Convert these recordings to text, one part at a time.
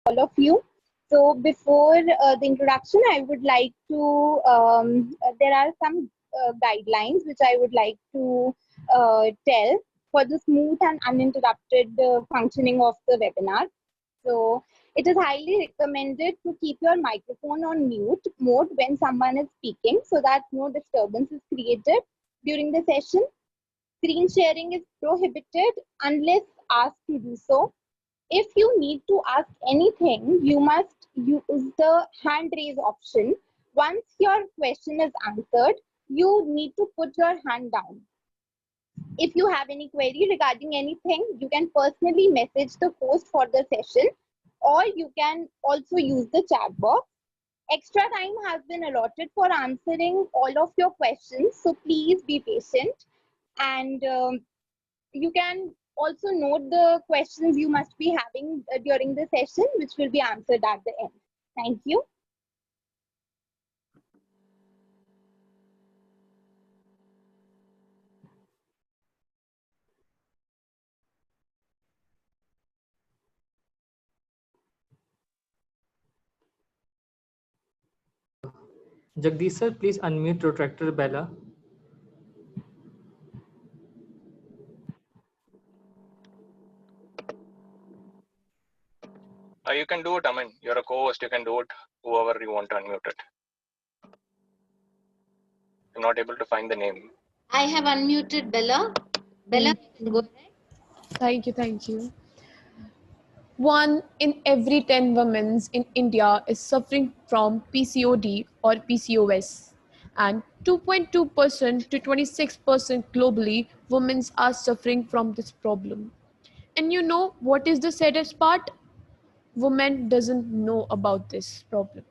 all of you. So before the introduction, I would like to, there are some guidelines which I would like to tell for the smooth and uninterrupted functioning of the webinar. So it is highly recommended to keep your microphone on mute mode when someone is speaking so that no disturbance is created during the session. Screen sharing is prohibited unless asked to do so. If you need to ask anything, you must use the hand raise option. Once your question is answered, you need to put your hand down. If you have any query regarding anything, you can personally message the host for the session, or you can also use the chat box. Extra time has been allotted for answering all of your questions, so please be patient. And you can also note the questions you must be having during the session, which will be answered at the end. Thank you. Jagdish sir, please unmute Protractor Bella. You can do it, Amin. You're a co-host, you can do it, whoever you want to unmute it. I'm not able to find the name. I have unmuted Bella. Bella, you can go ahead. Thank you, thank you. 1 in every 10 women in India is suffering from PCOD or PCOS, and 2.2% to 26% globally women are suffering from this problem. And you know what is the saddest part? Women doesn't know about this problem.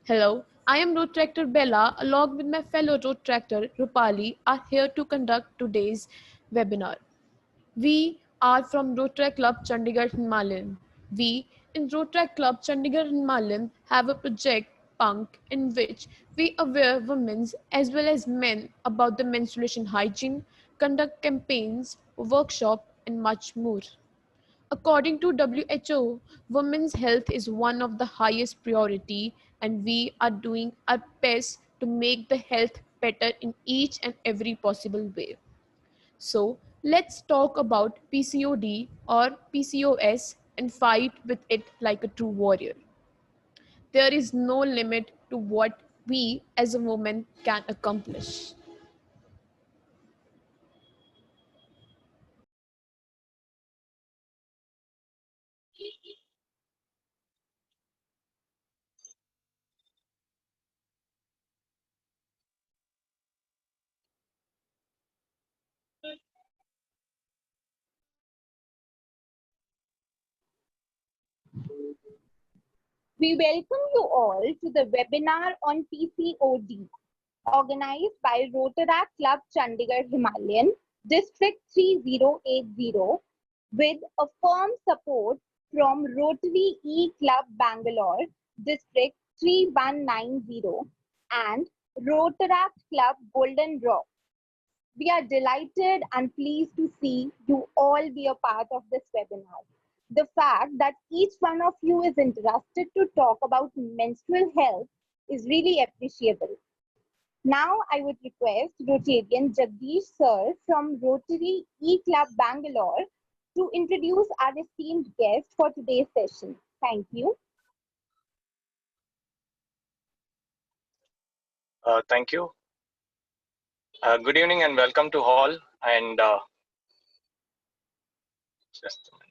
Hello, I am Road Tractor Bella along with my fellow Road Tractor Rupali are here to conduct today's webinar. We are from Rotary Club Chandigarh Himalayan. We in Rotary Club Chandigarh Himalayan have a project Punk in which we aware women as well as men about the menstruation hygiene, conduct campaigns, workshop and much more. According to WHO, women's health is one of the highest priority and we are doing our best to make the health better in each and every possible way. So let's talk about PCOD or PCOS and fight with it like a true warrior. There is no limit to what we as a woman can accomplish. We welcome you all to the webinar on PCOD, organized by Rotaract Club Chandigarh Himalayan, District 3080, with a firm support from Rotary E-Club Bangalore, District 3190, and Rotaract Club Golden Rock. We are delighted and pleased to see you all be a part of this webinar. The fact that each one of you is interested to talk about menstrual health is really appreciable. Now I would request Rotarian Jagdish sir from Rotary E-Club Bangalore to introduce our esteemed guest for today's session. Thank you. Thank you. Good evening and welcome to all. And just a minute.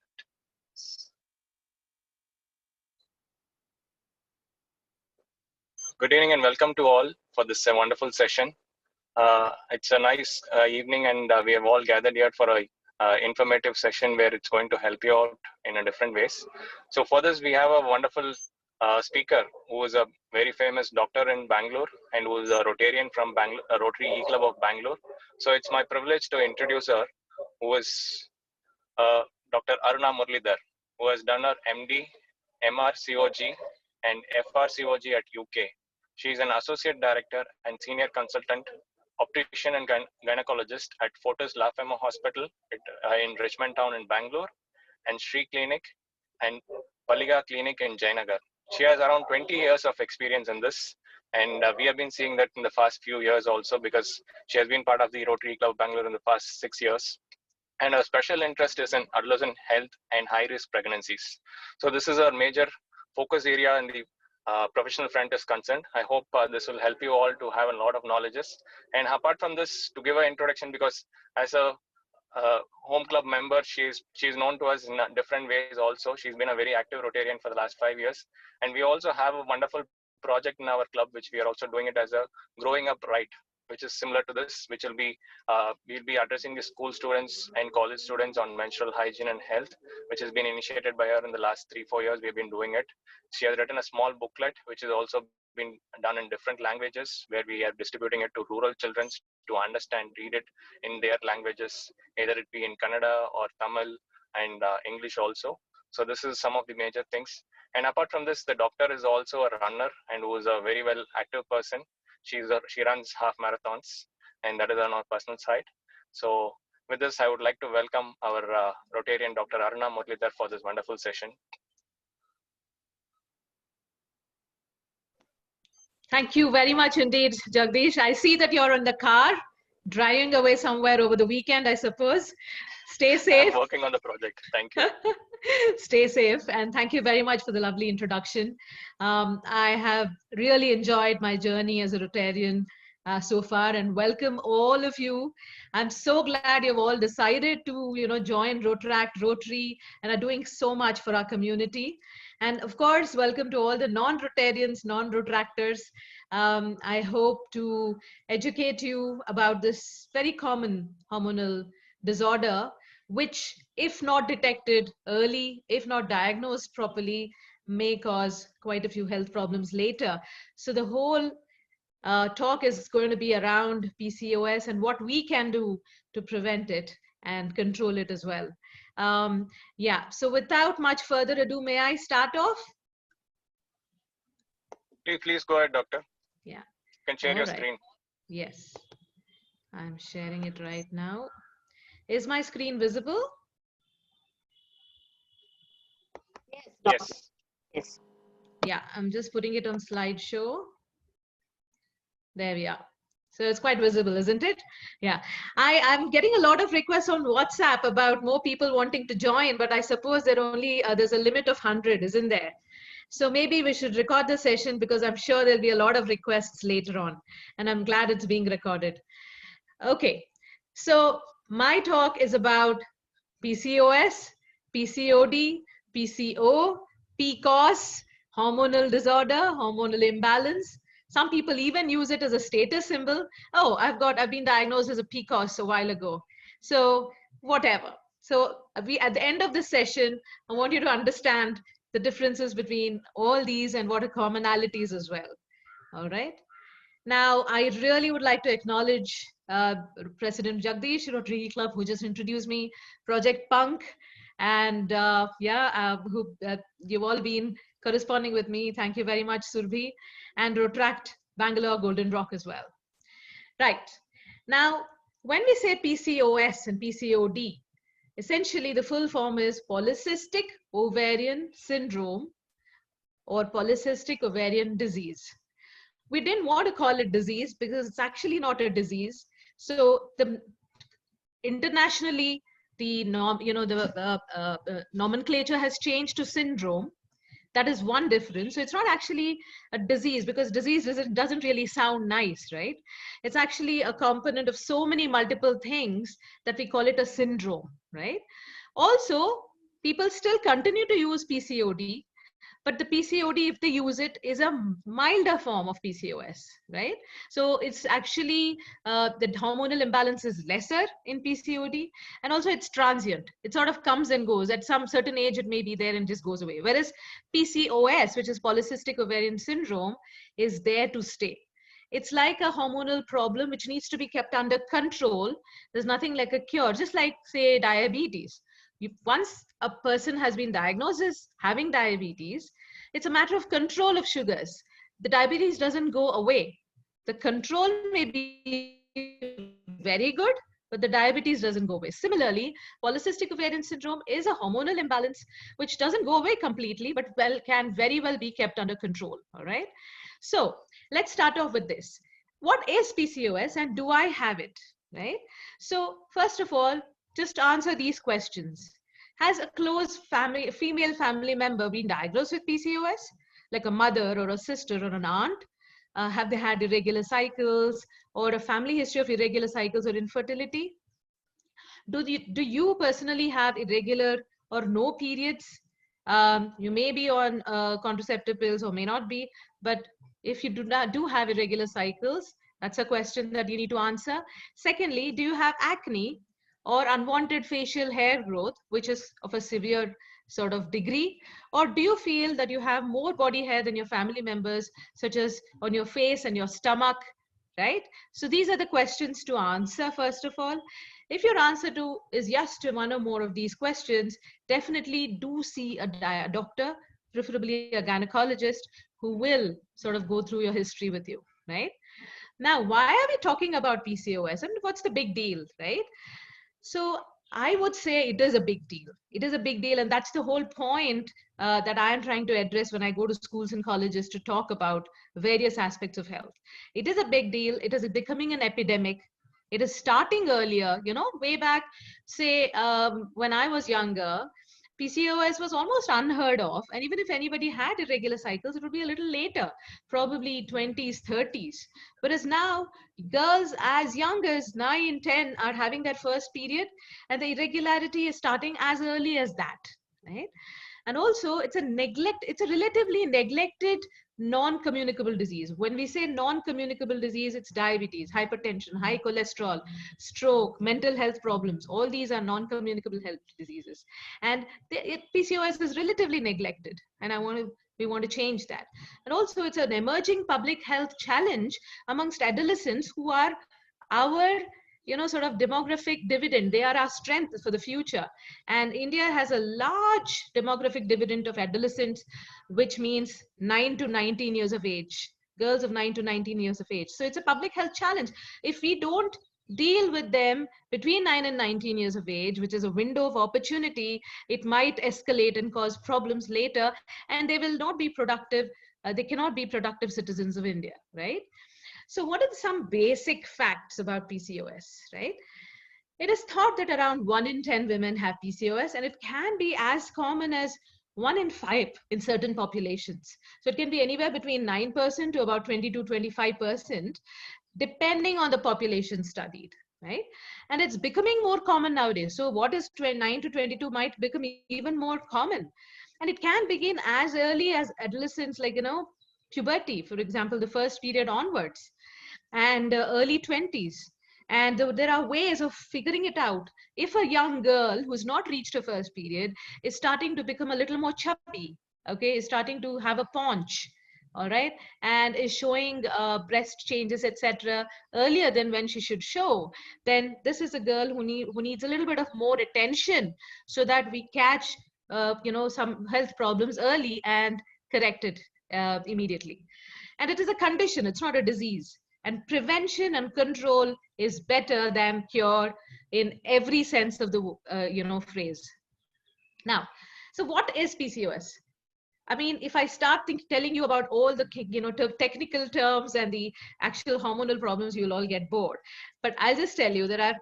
Good evening and welcome to all for this wonderful session. It's a nice evening and we have all gathered here for a informative session where it's going to help you out in a different ways. So for this, we have a wonderful speaker who is a very famous doctor in Bangalore and who is a Rotarian from Rotary E-Club of Bangalore. So it's my privilege to introduce her, who is Dr. Aruna Muralidhar, who has done her MD, MRCOG and FRCOG at UK. She is an associate director and senior consultant, optician and gynecologist at Fortis La Femme Hospital in Richmond Town in Bangalore and Sri Clinic, and Paliga Clinic in Jainagar. She has around 20 years of experience in this. And we have been seeing that in the past few years also, because she has been part of the Rotary Club Bangalore in the past 6 years. And her special interest is in adolescent health and high-risk pregnancies. So this is our major focus area in the professional front is concerned. I hope this will help you all to have a lot of knowledges. And apart from this, to give an introduction, because as a home club member, she's known to us in different ways also. She's been a very active Rotarian for the last 5 years. And we also have a wonderful project in our club, which we are also doing it as a Growing Up Right, which is similar to this, which will be, we'll be addressing the school students and college students on menstrual hygiene and health, which has been initiated by her in the last 3-4 years. We've been doing it. She has written a small booklet, which has also been done in different languages, where we are distributing it to rural children to understand, read it in their languages, either it be in Kannada or Tamil and English also. So this is some of the major things. And apart from this, the doctor is also a runner and who is a very well active person. She runs half marathons, and that is on our personal side. So with this, I would like to welcome our Rotarian Dr. Aruna Muralidhar for this wonderful session. Thank you very much indeed, Jagdish. I see that you're in the car, driving away somewhere over the weekend, I suppose. Stay safe. I'm working on the project. Thank you. Stay safe, and thank you very much for the lovely introduction. I have really enjoyed my journey as a Rotarian so far, and welcome all of you. I'm so glad you've all decided to join Rotaract, Rotary, and are doing so much for our community. And of course, welcome to all the non-Rotarians, non-Rotaractors. I hope to educate you about this very common hormonal disorder, which, if not detected early, if not diagnosed properly, may cause quite a few health problems later. So the whole talk is going to be around PCOS and what we can do to prevent it and control it as well. Yeah, so without much further ado, may I start off? Please go ahead, doctor. Yeah. You can share your screen. Yes, I'm sharing it right now. Is my screen visible? Yes. Yes. Yeah, I'm just putting it on slideshow. There we are. So it's quite visible, isn't it? Yeah. I'm getting a lot of requests on WhatsApp about more people wanting to join, but I suppose there's a limit of 100, isn't there? So maybe we should record the session, because I'm sure there'll be a lot of requests later on, and I'm glad it's being recorded. Okay, so my talk is about PCOS, PCOD, PCO, PCOS, hormonal disorder, hormonal imbalance. Some people even use it as a status symbol. Oh, I've been diagnosed as a PCOS a while ago. So whatever. So at the end of this session, I want you to understand the differences between all these and what are commonalities as well. All right. Now, I really would like to acknowledge President Jagdish, Rotary Club, who just introduced me, Project Punk, and you've all been corresponding with me. Thank you very much, Surbhi, and Rotaract Bangalore Golden Rock as well. Right. Now, when we say PCOS and PCOD, essentially the full form is polycystic ovarian syndrome or polycystic ovarian disease. We didn't want to call it disease because it's actually not a disease. So internationally, the nomenclature has changed to syndrome. That is one difference. So it's not actually a disease, because disease doesn't really sound nice, right? It's actually a component of so many multiple things that we call it a syndrome, right? Also, people still continue to use PCOD, but the PCOD, if they use it, is a milder form of PCOS, right? So it's actually, the hormonal imbalance is lesser in PCOD, and also it's transient. It sort of comes and goes. At some certain age, it may be there and just goes away. Whereas PCOS, which is polycystic ovarian syndrome, is there to stay. It's like a hormonal problem which needs to be kept under control. There's nothing like a cure, just like, say, diabetes. Once a person has been diagnosed as having diabetes, it's a matter of control of sugars. The diabetes doesn't go away. The control may be very good, but the diabetes doesn't go away. Similarly, polycystic ovarian syndrome is a hormonal imbalance which doesn't go away completely, but can very well be kept under control. All right. So let's start off with this. What is PCOS and do I have it? Right. So first of all, just answer these questions. Has a close female family member been diagnosed with PCOS, like a mother or a sister or an aunt? Have they had irregular cycles or a family history of irregular cycles or infertility? Do you personally have irregular or no periods? You may be on contraceptive pills or may not be, but if you do have irregular cycles, that's a question that you need to answer. Secondly, do you have acne or unwanted facial hair growth, which is of a severe sort of degree? Or do you feel that you have more body hair than your family members, such as on your face and your stomach, right? So these are the questions to answer, first of all. If your answer is yes to one or more of these questions, definitely do see a doctor, preferably a gynecologist, who will sort of go through your history with you, right? Now, why are we talking about PCOS and what's the big deal, right? So I would say it is a big deal. It is a big deal. And that's the whole point that I am trying to address when I go to schools and colleges to talk about various aspects of health. It is a big deal. It is becoming an epidemic. It is starting earlier, way back, say, when I was younger, PCOS was almost unheard of. And even if anybody had irregular cycles, it would be a little later, probably 20s, 30s. Whereas now, girls as young as 9, 10 are having their first period, and the irregularity is starting as early as that, right? And also, it's a relatively neglected non-communicable disease. When we say non-communicable disease, it's diabetes, hypertension, high cholesterol, stroke, mental health problems. All these are non-communicable health diseases. And PCOS is relatively neglected. And we want to change that. And also, it's an emerging public health challenge amongst adolescents who are our sort of demographic dividend. They are our strength for the future. And India has a large demographic dividend of adolescents, which means 9 to 19 years of age, girls of 9 to 19 years of age. So it's a public health challenge. If we don't deal with them between 9 and 19 years of age, which is a window of opportunity, it might escalate and cause problems later, and they will not be productive. They cannot be productive citizens of India, right? So what are some basic facts about PCOS, right? It is thought that around 1 in 10 women have PCOS, and it can be as common as 1 in 5 in certain populations. So it can be anywhere between 9% to about 20 to 25%, depending on the population studied, right? And it's becoming more common nowadays. So what is 9 to 22 might become even more common. And it can begin as early as adolescence, like, puberty, for example, the first period onwards, and early 20s. And there are ways of figuring it out. If a young girl who's not reached her first period is starting to become a little more chubby, okay, is starting to have a paunch, all right, and is showing breast changes, etc., earlier than when she should show, then this is a girl who needs a little bit of more attention so that we catch, some health problems early and correct it immediately. And it is a condition, it's not a disease. And prevention and control is better than cure in every sense of the phrase. Now, so what is PCOS? I mean, if I start telling you about all the technical terms and the actual hormonal problems, you'll all get bored. But I'll just tell you there are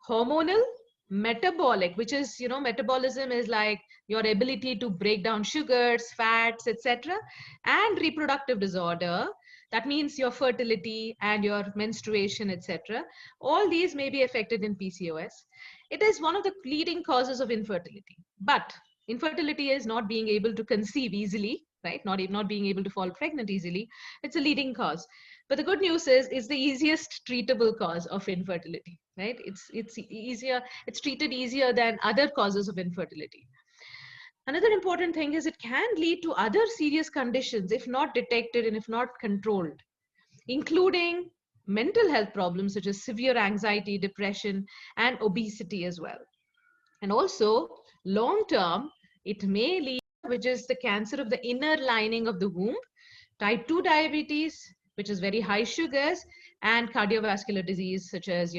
hormonal, metabolic, which is, metabolism is like your ability to break down sugars, fats, etc., and reproductive disorder. That means your fertility and your menstruation, etc. All these may be affected in PCOS. It is one of the leading causes of infertility. But infertility is not being able to conceive easily, right? Not being able to fall pregnant easily. It's a leading cause. But the good news is it's the easiest treatable cause of infertility, right? It's easier, it's treated easier than other causes of infertility. Another important thing is it can lead to other serious conditions if not detected and if not controlled, including mental health problems such as severe anxiety, depression, and obesity as well. And also, long-term, it may lead, which is the cancer of the inner lining of the womb, type 2 diabetes, which is very high sugars, and cardiovascular disease, such as,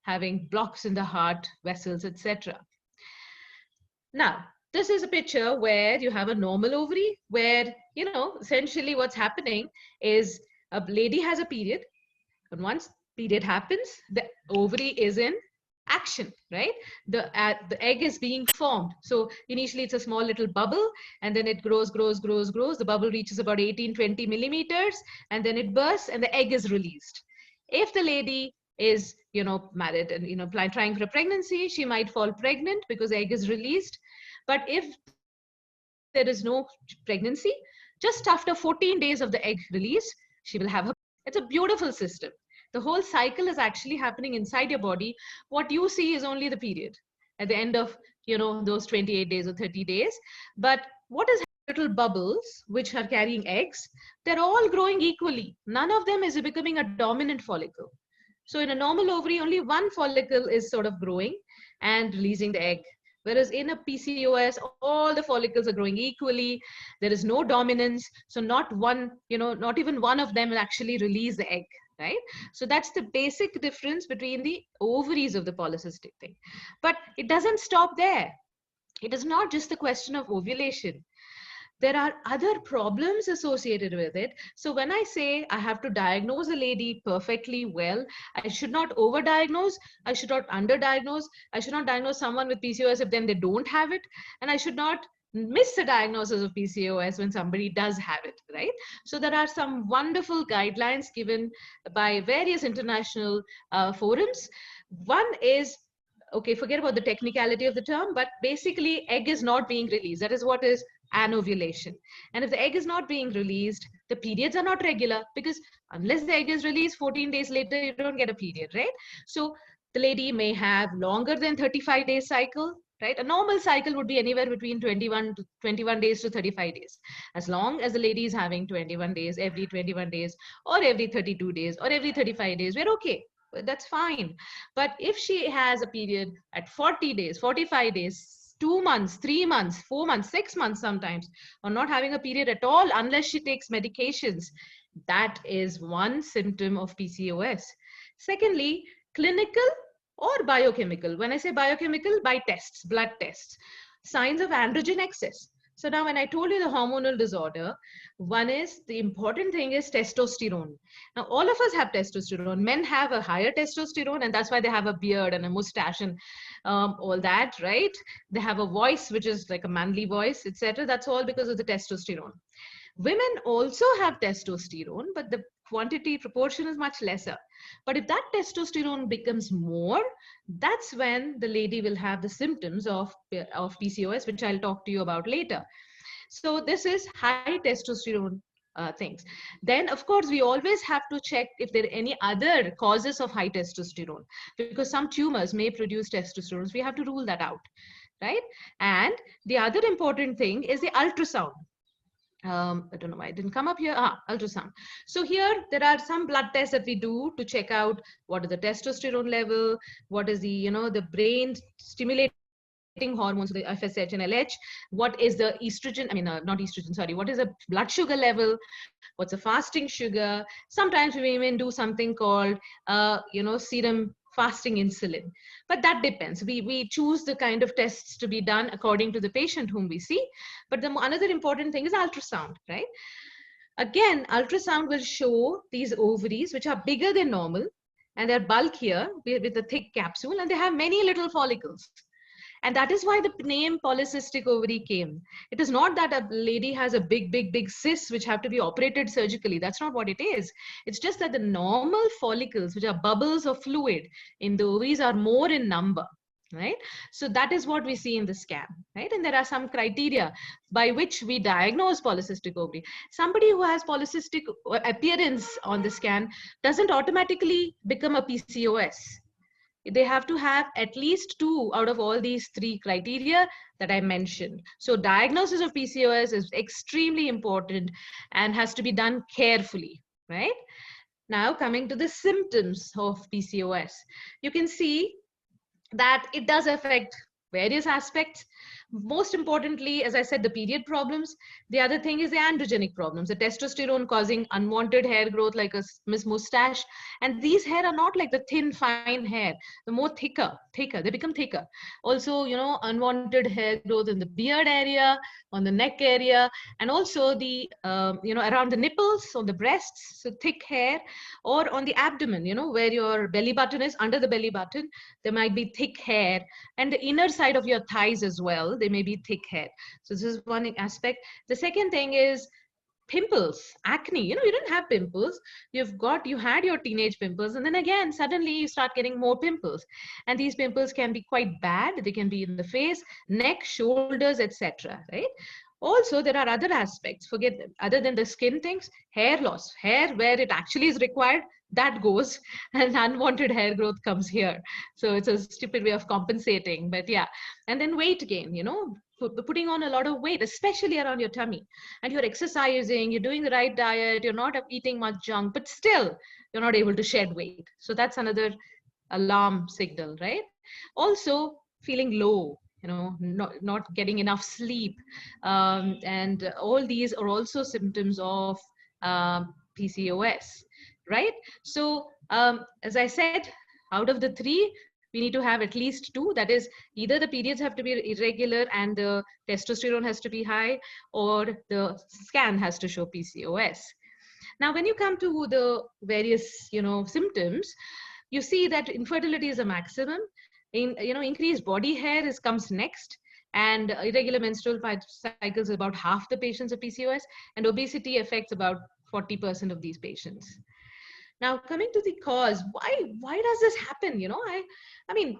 having blocks in the heart vessels, etc. Now, this is a picture where you have a normal ovary, where, essentially what's happening is a lady has a period, and once period happens, the ovary is in action, right? The egg is being formed. So initially it's a small little bubble, and then it grows. The bubble reaches about 18-20 millimeters, and then it bursts, and the egg is released. If the lady is, married and, trying for a pregnancy, she might fall pregnant because the egg is released. But if there is no pregnancy, just after 14 days of the egg release, she will have her period. It's a beautiful system. The whole cycle is actually happening inside your body. What you see is only the period at the end of, those 28 days or 30 days. But what is little bubbles which are carrying eggs? They're all growing equally. None of them is becoming a dominant follicle. So in a normal ovary, only one follicle is sort of growing and releasing the egg. Whereas in a PCOS, all the follicles are growing equally. There is no dominance. So not even one of them will actually release the egg, right? So that's the basic difference between the ovaries of the polycystic thing. But it doesn't stop there. It is not just the question of ovulation. There are other problems associated with it. So when I say I have to diagnose a lady perfectly well, I should not overdiagnose, I should not underdiagnose, I should not diagnose someone with PCOS if then they don't have it, and I should not miss the diagnosis of PCOS when somebody does have it, right? So there are some wonderful guidelines given by various international forums. One is, okay, forget about the technicality of the term, but basically egg is not being released. That is what is anovulation. And if the egg is not being released, the periods are not regular, because unless the egg is released 14 days later, you don't get a period, right? So the lady may have longer than 35 days cycle, right? A normal cycle would be anywhere between 21 days to 35 days. As long as the lady is having 21 days, every 21 days, or every 32 days, or every 35 days, we're okay. That's fine. But if she has a period at 40 days, 45 days, 2 months, 3 months, 4 months, 6 months sometimes, or not having a period at all unless she takes medications, that is one symptom of PCOS. Secondly, clinical or biochemical. When I say biochemical, by tests, blood tests, signs of androgen excess. So now when I told you the hormonal disorder, one is, the important thing is testosterone. Now all of us have testosterone. Men have a higher testosterone, and that's why they have a beard and a mustache and all that, right? They have a voice which is like a manly voice, etc. That's all because of the testosterone. Women also have testosterone, but the quantity proportion is much lesser. But if that testosterone becomes more, that's when the lady will have the symptoms of PCOS, which I'll talk to you about later. So this is high testosterone things. Then, of course, we always have to check if there are any other causes of high testosterone, because some tumors may produce testosterone. So we have to rule that out, right? And the other important thing is the ultrasound. I don't know why it didn't come up here. Ultrasound. So here there are some blood tests that we do to check out what is the testosterone level, what is the, the brain stimulating hormones, the FSH and LH, what is the estrogen, not estrogen, sorry, what is the blood sugar level, what's the fasting sugar. Sometimes we even do something called, serum fasting insulin, but that depends. We choose the kind of tests to be done according to the patient whom we see. But another important thing is ultrasound, right? Again, ultrasound will show these ovaries, which are bigger than normal, and they're bulkier with a thick capsule, and they have many little follicles. And that is why the name polycystic ovary came. It is not that a lady has a big cyst which have to be operated surgically. That's not what it is. It's just that the normal follicles, which are bubbles of fluid in the ovaries, are more in number, right? So that is what we see in the scan, right? And there are some criteria by which we diagnose polycystic ovary. Somebody who has polycystic appearance on the scan doesn't automatically become a PCOS. They have to have at least 2 out of all these 3 criteria that I mentioned. So diagnosis of PCOS is extremely important and has to be done carefully, right? Now coming to the symptoms of PCOS, you can see that it does affect various aspects, Most importantly, as I said, the period problems. The other thing is the androgenic problems, the testosterone causing unwanted hair growth like a mustache. And these hair are not like the thin, fine hair. The more thicker, they become thicker. Also, unwanted hair growth in the beard area, on the neck area, and also the, around the nipples, on the breasts, so thick hair, or on the abdomen, where your belly button is, under the belly button, there might be thick hair, and the inner side of your thighs as well, they may be thick hair. So this is one aspect. The second thing is pimples, acne. You didn't have pimples, you had your teenage pimples, and then again suddenly you start getting more pimples, and these pimples can be quite bad. They can be in the face, neck, shoulders, etc., right? Also, there are other aspects, forget them, other than the skin things. Hair loss, hair where it actually is required, that goes, and unwanted hair growth comes here. So it's a stupid way of compensating, but yeah. And then weight gain, putting on a lot of weight, especially around your tummy, and you're exercising, you're doing the right diet, you're not eating much junk, but still you're not able to shed weight. So that's another alarm signal, right? Also, feeling low, not getting enough sleep, and all these are also symptoms of PCOS, right? So as I said, out of the three, we need to have at least two. That is, either the periods have to be irregular and the testosterone has to be high, or the scan has to show PCOS. Now, when you come to the various, symptoms, you see that infertility is a maximum. Increased body hair comes next, and irregular menstrual cycles about half the patients of PCOS, and obesity affects about 40% of these patients. Now, coming to the cause, why does this happen? I mean,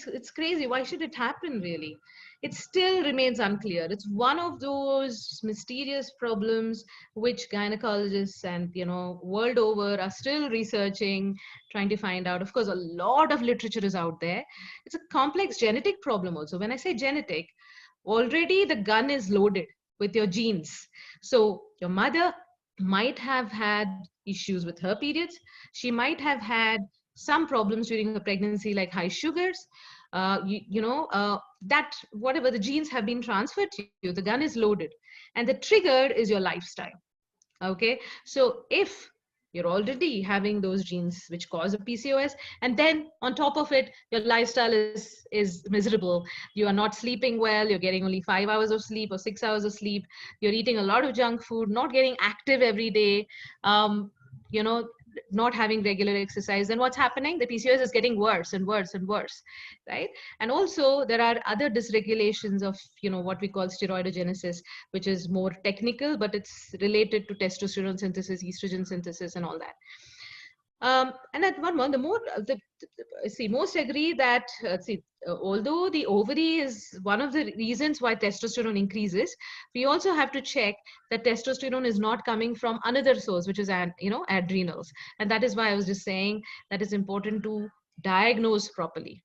it's crazy. Why should it happen, really? It still remains unclear. It's one of those mysterious problems which gynecologists and, world over are still researching, trying to find out. Of course, a lot of literature is out there. It's a complex genetic problem also. When I say genetic, already the gun is loaded with your genes. So your mother might have had issues with her periods. She might have had some problems during her pregnancy, like high sugars. That whatever the genes have been transferred to you, the gun is loaded, and the trigger is your lifestyle. Okay, so if you're already having those genes which cause a PCOS, and then on top of it, your lifestyle is miserable. You are not sleeping well. You're getting only 5 hours of sleep or 6 hours of sleep. You're eating a lot of junk food, not getting active every day. Not having regular exercise, then what's happening? The PCOS is getting worse and worse and worse, right? And also there are other dysregulations of, what we call steroidogenesis, which is more technical, but it's related to testosterone synthesis, estrogen synthesis, and all that. And at one more, most agree that, although the ovary is one of the reasons why testosterone increases, we also have to check that testosterone is not coming from another source, which is, adrenals. And that is why I was just saying that it's important to diagnose properly.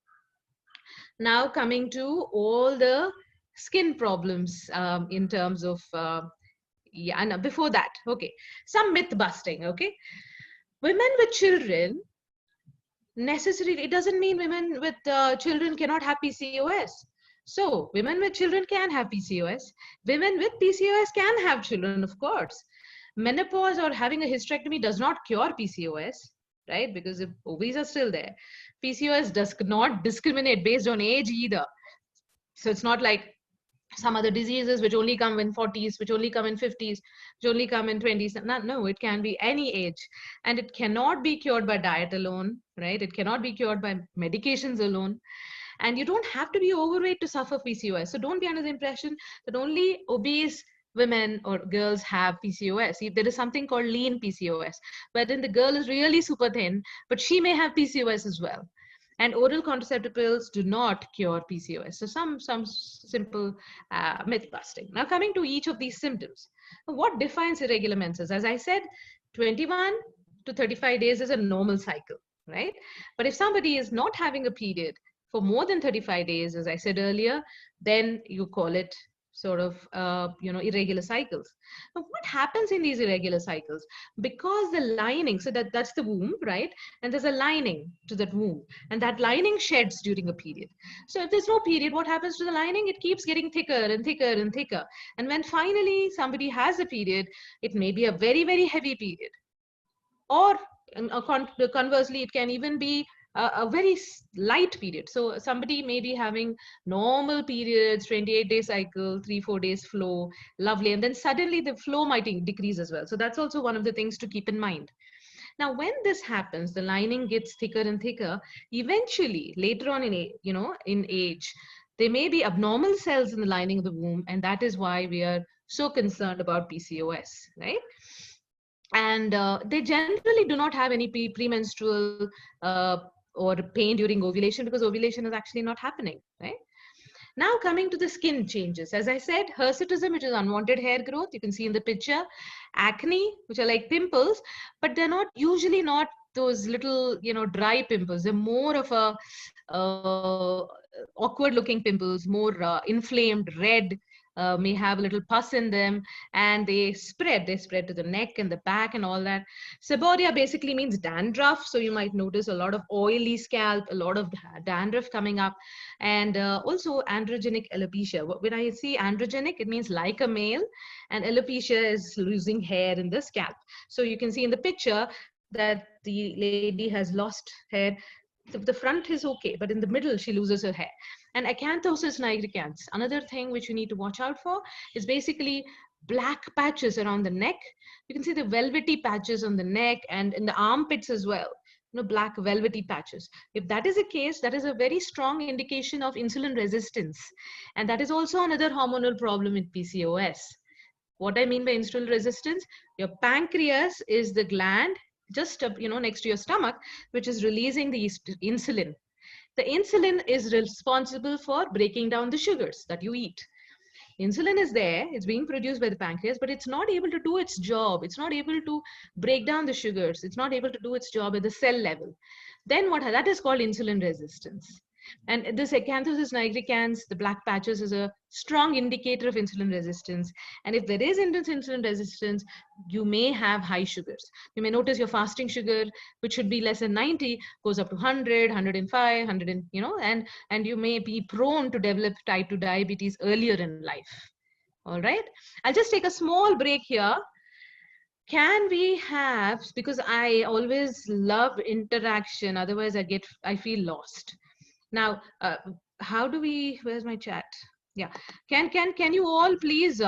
Now, coming to all the skin problems in terms of, and before that, okay, some myth busting, okay. Women with children, necessarily, it doesn't mean women with children cannot have PCOS. So women with children can have PCOS. Women with PCOS can have children, of course. Menopause or having a hysterectomy does not cure PCOS, right? Because the ovaries are still there. PCOS does not discriminate based on age either. So it's not like some other diseases which only come in 40s, which only come in 50s, which only come in 20s. No, it can be any age. And it cannot be cured by diet alone, right? It cannot be cured by medications alone. And you don't have to be overweight to suffer PCOS. So don't be under the impression that only obese women or girls have PCOS. There is something called lean PCOS, wherein the girl is really super thin, but she may have PCOS as well. And oral contraceptive pills do not cure PCOS. So some simple myth busting. Now, coming to each of these symptoms. What defines irregular menses? As I said, 21 to 35 days is a normal cycle, right? But if somebody is not having a period for more than 35 days, as I said earlier, then you call it sort of irregular cycles. Now, what happens in these irregular cycles? Because the lining, so that's the womb, right? And there's a lining to that womb, and that lining sheds during a period. So if there's no period, what happens to the lining? It keeps getting thicker and thicker and thicker. And when finally somebody has a period, it may be a very, very heavy period. Or conversely, it can even be a very light period. So somebody may be having normal periods, 28-day cycle, 3-4 days flow, lovely, and then suddenly the flow might decrease as well. So that's also one of the things to keep in mind. Now, when this happens, the lining gets thicker and thicker. Eventually, later on in age, there may be abnormal cells in the lining of the womb, and that is why we are so concerned about PCOS, right? And they generally do not have any premenstrual or pain during ovulation, because ovulation is actually not happening, right? Now coming to the skin changes, as I said, hirsutism, which is unwanted hair growth, you can see in the picture, acne, which are like pimples, but they're not usually not those little, dry pimples. They're more of a awkward looking pimples, more inflamed, red, may have a little pus in them, and they spread to the neck and the back and all that. Seborrhea basically means dandruff, so you might notice a lot of oily scalp, a lot of dandruff coming up, and also androgenic alopecia. When I see androgenic, it means like a male, and alopecia is losing hair in the scalp. So you can see in the picture that the lady has lost hair. The front is okay, but in the middle she loses her hair. And acanthosis nigricans, another thing which you need to watch out for, is basically black patches around the neck. You can see the velvety patches on the neck and in the armpits as well, black velvety patches. If that is the case, that is a very strong indication of insulin resistance, and that is also another hormonal problem with PCOS. What I mean by insulin resistance, your pancreas is the gland just next to your stomach, which is releasing the insulin. The insulin is responsible for breaking down the sugars that you eat. Insulin is there, it's being produced by the pancreas, but it's not able to do its job. It's not able to break down the sugars. It's not able to do its job at the cell level. Then that is called insulin resistance. And this acanthosis nigricans, the black patches, is a strong indicator of insulin resistance. And if there is insulin resistance, you may have high sugars. You may notice your fasting sugar, which should be less than 90, goes up to 100, 105, 100, and you may be prone to develop type 2 diabetes earlier in life. All right. I'll just take a small break here. Can we have, because I always love interaction, otherwise I feel lost. Now, how do we, where's my chat? Yeah, can you all please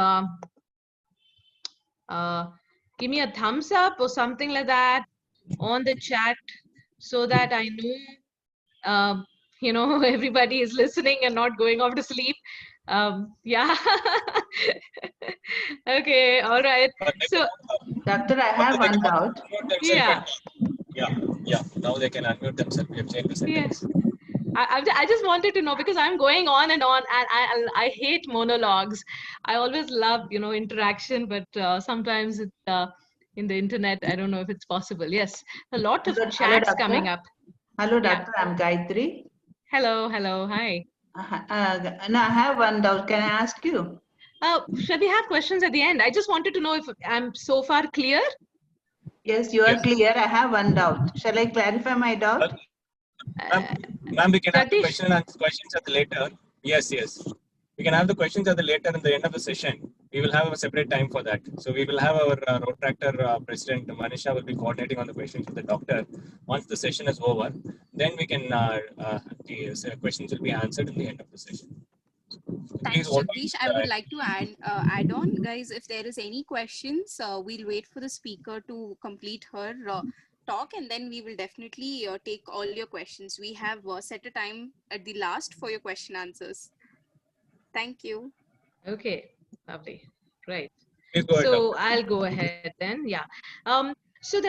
give me a thumbs up or something like that on the chat, so that I know, everybody is listening and not going off to sleep. Yeah. Okay, all right. So, Doctor, I have one doubt. Yeah. Yeah. Now they can unmute themselves. We have changed the settings. Yeah. I just wanted to know, because I'm going on and on, and I hate monologues. I always love, interaction, but sometimes it's in the internet, I don't know if it's possible. Yes, a lot of chats coming up. Hello, doctor. I'm Gayatri. Hello, hi. No, I have one doubt. Can I ask you? Shall we have questions at the end? I just wanted to know if I'm so far clear. Yes, you are clear. I have one doubt. Shall I clarify my doubt? Ma'am, we can have the questions at the later. Yes. We can have the questions at the later in the end of the session. We will have a separate time for that. So we will have our road tractor president, Manisha, will be coordinating on the questions with the doctor. Once the session is over, then we can, the questions will be answered in the end of the session. Thanks, Jagdish. I would like to add on, guys, if there is any questions, we'll wait for the speaker to complete her talk, and then we will definitely take all your questions. We have set a time at the last for your question answers. Thank you. Okay, lovely. Right. So I'll go ahead then. Yeah. So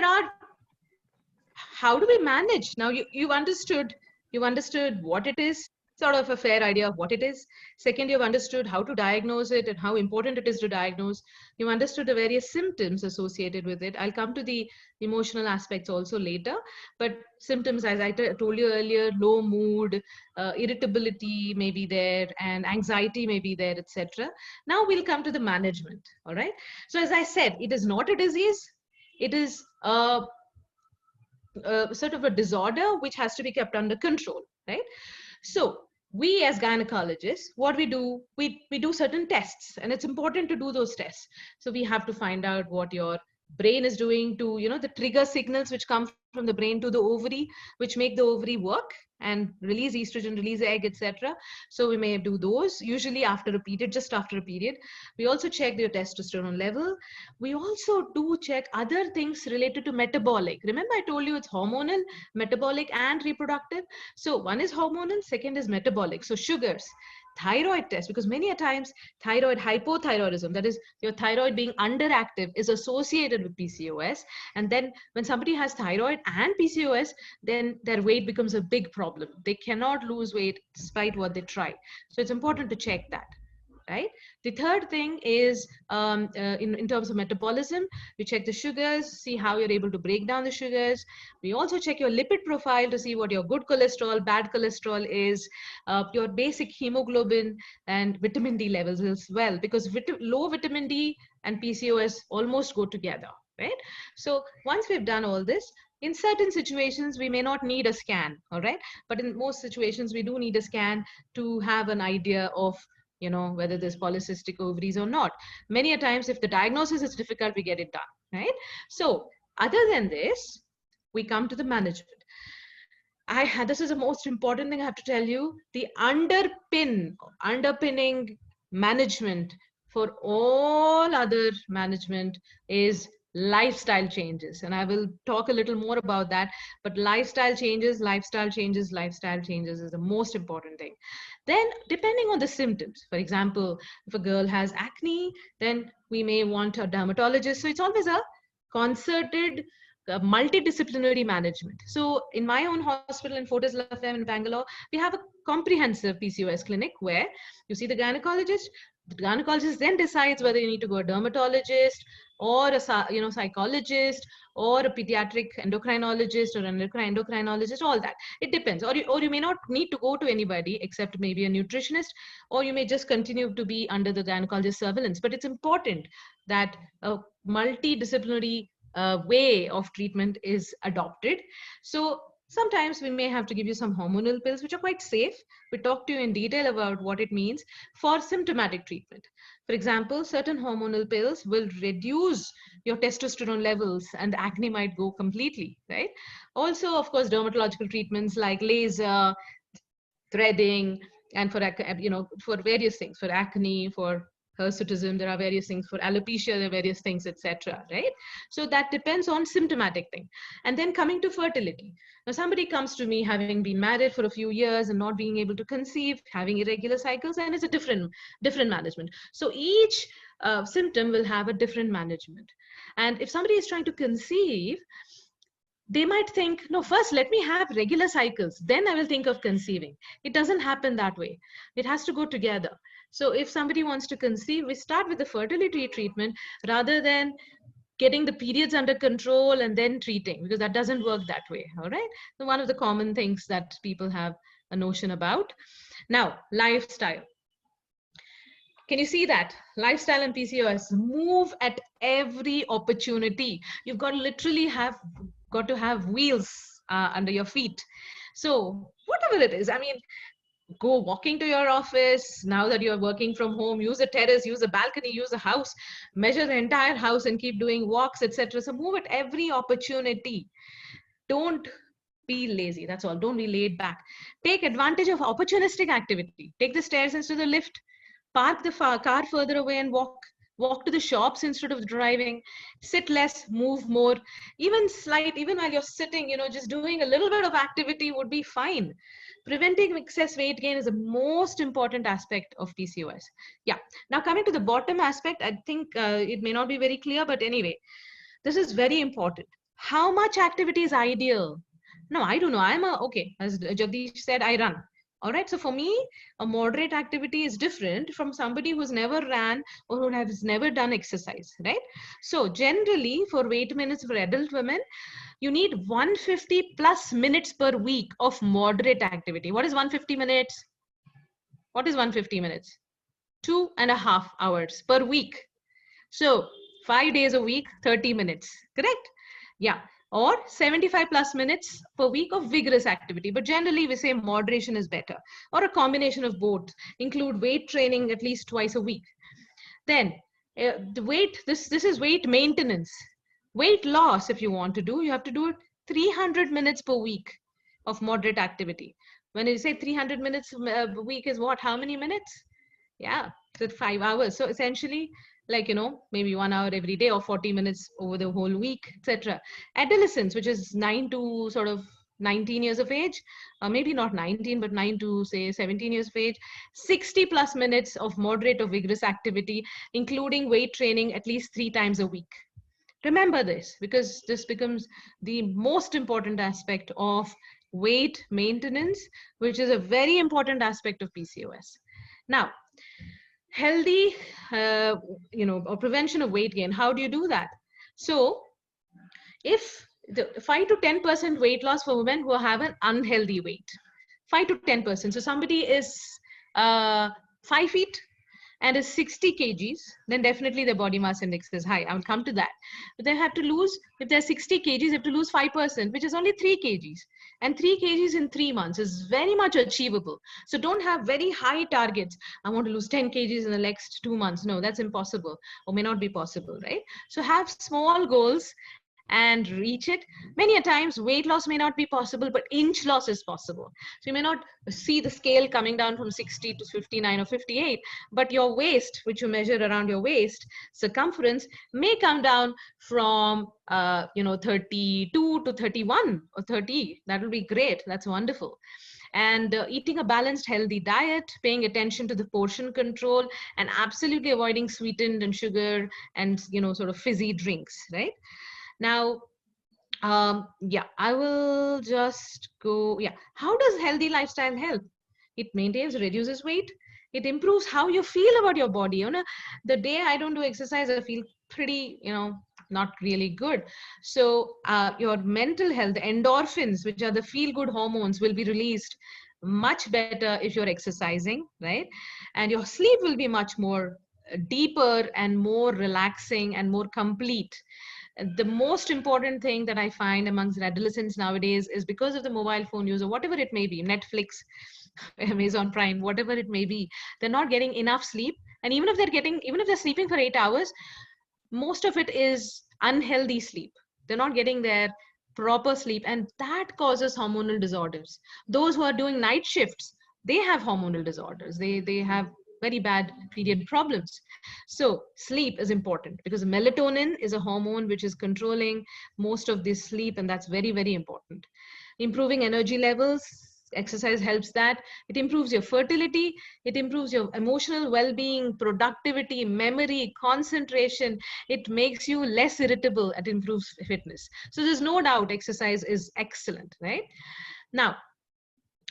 how do we manage? Now you've understood what it is. sort of a fair idea of what it is. Second, you've understood how to diagnose it and how important it is to diagnose. You've understood the various symptoms associated with it. I'll come to the emotional aspects also later, but symptoms, as I told you earlier, low mood, irritability may be there, and anxiety may be there, etc. Now we'll come to the management. All right. So as I said, it is not a disease. It is a sort of a disorder which has to be kept under control, right? So we as gynecologists, what we do, we do certain tests, and it's important to do those tests. So we have to find out what your brain is doing to, the trigger signals which come from the brain to the ovary, which make the ovary work and release estrogen, release egg, etc. So we may do those usually after a period, just after a period. We also check your testosterone level. We also do check other things related to metabolic. Remember I told you it's hormonal, metabolic and reproductive. So one is hormonal, second is metabolic. So sugars, thyroid test, because many a times thyroid hypothyroidism, that is your thyroid being underactive, is associated with PCOS. And then when somebody has thyroid and PCOS, then their weight becomes a big problem. They cannot lose weight despite what they try. So it's important to check that. Right. The third thing is in terms of metabolism, we check the sugars, see how you're able to break down the sugars. We also check your lipid profile to see what your good cholesterol, bad cholesterol is, your basic hemoglobin and vitamin D levels as well, because low vitamin D and PCOS almost go together. Right. So once we've done all this, in certain situations, we may not need a scan. All right. But in most situations, we do need a scan to have an idea of whether there's polycystic ovaries or not. Many a times, if the diagnosis is difficult, we get it done, right? So other than this, we come to the management. This is the most important thing I have to tell you. The underpinning management for all other management is lifestyle changes. And I will talk a little more about that, but lifestyle changes is the most important thing. Then depending on the symptoms, for example, if a girl has acne, then we may want a dermatologist. So it's always a concerted multidisciplinary management. So in my own hospital in Fortis La Femme in Bangalore, we have a comprehensive PCOS clinic where you see the gynecologist. The gynecologist then decides whether you need to go a dermatologist or a psychologist or a pediatric endocrinologist or an endocrinologist, all that. It depends. Or you may not need to go to anybody except maybe a nutritionist, or you may just continue to be under the gynecologist surveillance. But it's important that a multidisciplinary way of treatment is adopted. So sometimes we may have to give you some hormonal pills, which are quite safe. We talk to you in detail about what it means for symptomatic treatment. For example, certain hormonal pills will reduce your testosterone levels and acne might go completely, right? Also, of course, dermatological treatments like laser, threading, and for various things, for acne, for hirsutism, there are various things, for alopecia, there are various things, etc. Right? So that depends on symptomatic thing. And then coming to fertility. Now somebody comes to me having been married for a few years and not being able to conceive, having irregular cycles, and it's a different management. So each symptom will have a different management. And if somebody is trying to conceive, they might think, no, first let me have regular cycles, then I will think of conceiving. It doesn't happen that way. It has to go together. So if somebody wants to conceive, we start with the fertility treatment rather than getting the periods under control and then treating, because that doesn't work that way. All right. So one of the common things that people have a notion about. Now, lifestyle. Can you see that? Lifestyle and PCOS move at every opportunity. You've got to literally have wheels under your feet. So whatever it is, I mean, go walking to your office. Now that you're working from home, use a terrace, use a balcony, use a house, measure the entire house and keep doing walks, etc. So move at every opportunity. Don't be lazy. That's all. Don't be laid back. Take advantage of opportunistic activity. Take the stairs instead of the lift. Park the car further away and walk to the shops instead of driving. Sit less, move more. Even while you're sitting, just doing a little bit of activity would be fine. Preventing excess weight gain is the most important aspect of PCOS. Yeah. Now coming to the bottom aspect, I think it may not be very clear, but anyway, this is very important. How much activity is ideal? No, I don't know. As Jagdish said, I run. All right. So for me, a moderate activity is different from somebody who's never ran or who has never done exercise, right? So generally for weight minutes for adult women, you need 150 plus minutes per week of moderate activity. What is 150 minutes? What is 150 minutes? 2.5 hours per week. So 5 days a week, 30 minutes, correct? Yeah. Or 75 plus minutes per week of vigorous activity. But generally we say moderation is better, or a combination of both. Include weight training at least twice a week. Then the weight, this is weight maintenance. Weight loss, if you want to do, you have to do it 300 minutes per week of moderate activity. When you say 300 minutes a week is what? How many minutes? Yeah, so 5 hours. So essentially, like, you know, maybe 1 hour every day or 40 minutes over the whole week, etc. Adolescence, which is 9 to sort of 19 years of age, maybe not 19, but 9 to say 17 years of age, 60 plus minutes of moderate or vigorous activity, including weight training at least 3 times a week. Remember this, because this becomes the most important aspect of weight maintenance, which is a very important aspect of PCOS. Now, healthy, or prevention of weight gain, how do you do that? So if the 5 to 10% weight loss for women who have an unhealthy weight, 5 to 10%. So somebody is 5 feet and is 60 kgs, then definitely their body mass index is high. I will come to that. But they have to lose, if they're 60 kgs, they have to lose 5%, which is only 3 kgs. And 3 kgs in 3 months is very much achievable. So don't have very high targets. I want to lose 10 kgs in the next 2 months. No, that's impossible, or may not be possible, right? So have small goals and reach it. Many a times weight loss may not be possible, but inch loss is possible. So you may not see the scale coming down from 60 to 59 or 58, but your waist, which you measure around your waist circumference, may come down from 32 to 31 or 30. That will be great. That's wonderful. And eating a balanced, healthy diet, paying attention to the portion control, and absolutely avoiding sweetened and sugar and sort of fizzy drinks, right? Now, I will just go. Yeah. How does healthy lifestyle help? It maintains, reduces weight. It improves how you feel about your body. The day I don't do exercise, I feel pretty, not really good. So your mental health, endorphins, which are the feel-good hormones, will be released much better if you're exercising, right? And your sleep will be much more deeper and more relaxing and more complete. The most important thing that I find amongst adolescents nowadays is because of the mobile phone use, or whatever it may be, Netflix, Amazon Prime, whatever it may be, they're not getting enough sleep. And even if they're sleeping for 8 hours, most of it is unhealthy sleep. They're not getting their proper sleep, and that causes hormonal disorders. Those who are doing night shifts, they have hormonal disorders. They have very bad period problems. So sleep is important, because melatonin is a hormone which is controlling most of this sleep, and that's very, very important. Improving energy levels, exercise helps that. It improves your fertility, it improves your emotional well-being, productivity, memory, concentration. It makes you less irritable, it improves fitness. So there's no doubt exercise is excellent, right? Now,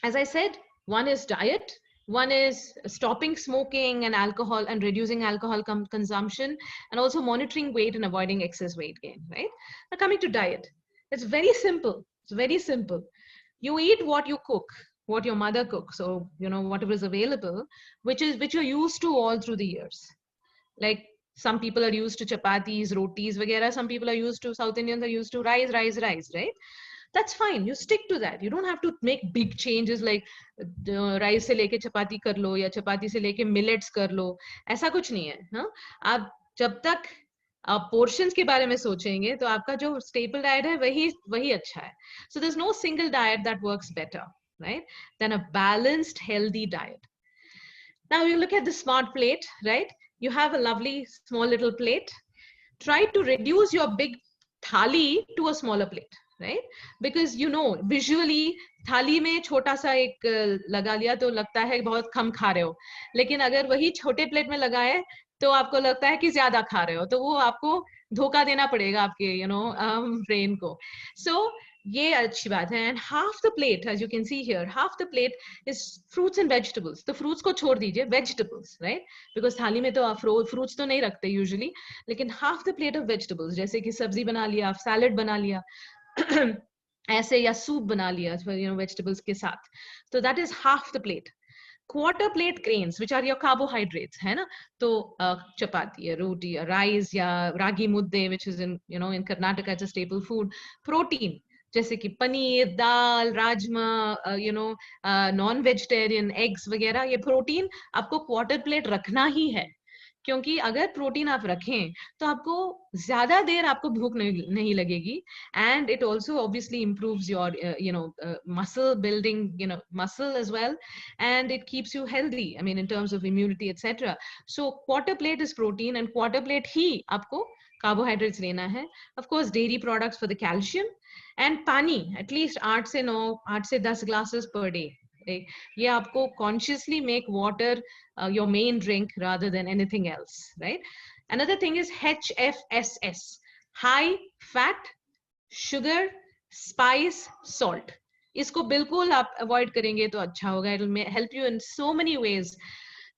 as I said, one is diet, one is stopping smoking and alcohol and reducing alcohol consumption, and also monitoring weight and avoiding excess weight gain, right? Now coming to diet, it's very simple. It's very simple. You eat what you cook, what your mother cooks, or whatever is available, which you're used to all through the years. Like some people are used to chapatis, rotis, vagera. Some people are used to, South Indians are used to rice, right? That's fine. You stick to that. You don't have to make big changes like rice se leke chapati kar lo, ya chapati se leke millets kar lo. ऐसा कुछ नहीं है. हाँ? आप जब तक आप portions के बारे में सोचेंगे तो आपका जो staple diet है वही अच्छा है. So there's no single diet that works better, right, than a balanced, healthy diet. Now you look at the smart plate, right? You have a lovely small little plate. Try to reduce your big thali to a smaller plate, right? Because visually थाली में छोटा सा एक लगा लिया तो लगता है बहुत कम खा रहे हो, लेकिन अगर वही छोटे प्लेट में लगाए तो आपको लगता है कि ज्यादा खा रहे हो, तो वो आपको धोखा देना पड़ेगा आपके ब्रेन को. So ये अच्छी बात है. And half the plate, as you can see here, half the plate is fruits and vegetables. तो fruits को छोड़ दीजिए, vegetables, right? Because थाली में तो आप fruits तो नहीं रखते usually, लेकिन half the plate of vegetables, जैसे कि सब्जी बना लिया, salad बना लिया, ऐसे, या soup बना लिया, vegetables के साथ. So that is half the plate. Quarter plate grains, which are your carbohydrates, है ना? तो chapati, roti, rice, या ragi mudde, which is in Karnataka, it's a staple food. Protein, जैसे कि पनीर, दाल, राजमा, नॉन वेजिटेरियन, एग्स वगैरह, ये प्रोटीन आपको quarter plate रखना ही है. क्योंकि अगर प्रोटीन आप रखें तो आपको ज्यादा देर आपको भूख नहीं लगेगी. And it also obviously improves your muscle building, muscle as well, and it keeps you healthy, I mean in terms of immunity, etc. So quarter plate is protein, and quarter plate ही आपको carbohydrates लेना है. Of course dairy products for the calcium, and पानी at least 8 से 10 glasses per day. ये आपको consciously make water your main drink rather than anything else, right? Another thing is HFSS, high fat, sugar, spice, salt. इसको बिल्कुल आप avoid करेंगे तो अच्छा होगा. It will help you in so many ways.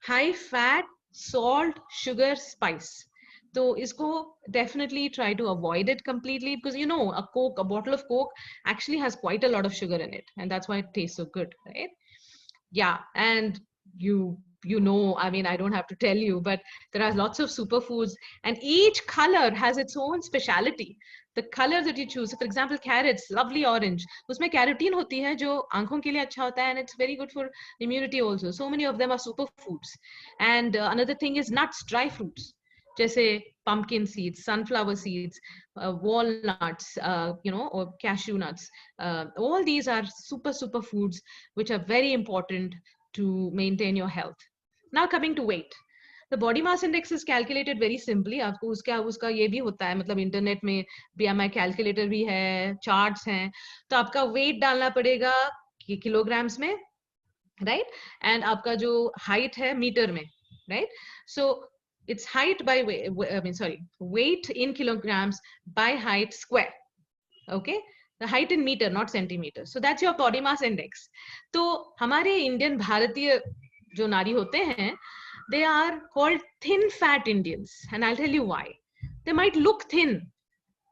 High fat, salt, sugar, spice. So इसको definitely try to avoid it completely, because a bottle of Coke actually has quite a lot of sugar in it, and that's why it tastes so good, right? Yeah, and I mean, I don't have to tell you, but there are lots of superfoods, and each color has its own speciality. The color that you choose, so for example, carrots, lovely orange, उसमें keratin होती है जो आंखों के लिए अच्छा होता है, and it's very good for immunity also. So many of them are superfoods. And another thing is nuts, dry fruits, जैसे pumpkin seeds, sunflower seeds, walnuts, or cashew nuts. All these are super foods which are very important to maintain your health. Now coming to weight. The body mass index is calculated very simply. आपको उसका ये भी होता है, मतलब internet में BMI calculator भी है, charts हैं. तो आपका weight डालना पड़ेगा kilograms में, right? And आपका जो height है meter में, right? So it's height by weight in kilograms by height square. Okay, the height in meter, not centimeter. So that's your body mass index. तो हमारे इंडियन भारतीय जो नारी होते हैं, they are called thin fat Indians, and I'll tell you why. They might look thin,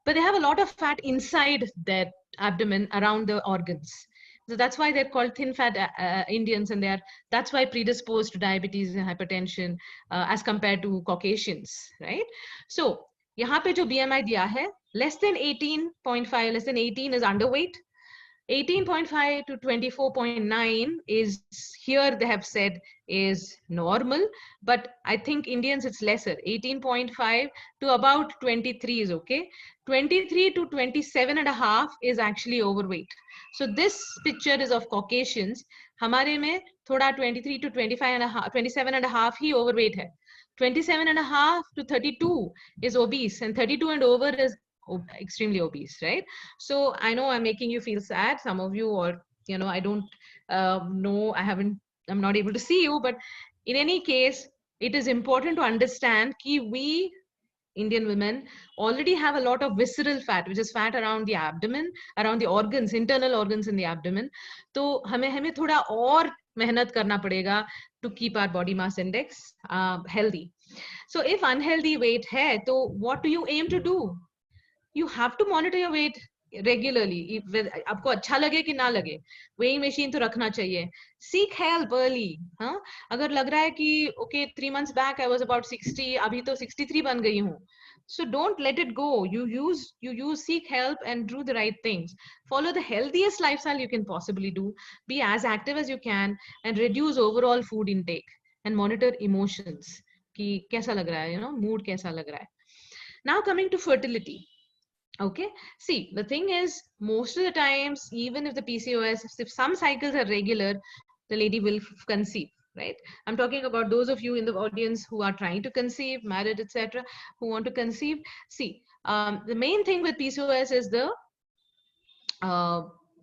but they have a lot of fat inside their abdomen around the organs. So that's why they're called thin fat Indians, and that's why predisposed to diabetes and hypertension as compared to Caucasians, right? So यहाँ पे जो BMI दिया है, less than 18.5, less than 18 is underweight. 18.5 to 24.9 is, here they have said, is normal, but I think Indians it's lesser. 18.5 to about 23 is okay. 23 to 27.5 is actually overweight. So this picture is of Caucasians. हमारे में थोड़ा 23 to 27.5 he overweight है. 27.5 to 32 is obese, and 32 and over is extremely obese, right? So I know I'm making you feel sad, some of you, or I don't know, I'm not able to see you, but in any case, it is important to understand that we Indian women already have a lot of visceral fat, which is fat around the abdomen, around the organs, internal organs in the abdomen. तो हमें थोड़ा और मेहनत करना पड़ेगा to keep our body mass index healthy. So if unhealthy weight है, तो what do you aim to do? You have to monitor your weight regularly. आपको अच्छा लगे कि ना लगे, weighing machine तो रखना चाहिए. Seek help early. हाँ, अगर लग रहा है कि okay, 3 months back I was about 60, अभी तो 63 बन गई हूँ. So don't let it go. You seek help and do the right things. Follow the healthiest lifestyle you can possibly do. Be as active as you can and reduce overall food intake and monitor emotions. कि कैसा लग रहा है, mood कैसा लग रहा है. Now coming to fertility. Okay, see, the thing is, most of the times, even if the PCOS, if some cycles are regular, the lady will conceive, right? I'm talking about those of you in the audience who are trying to conceive, married, etc., who want to conceive. See, the main thing with PCOS is the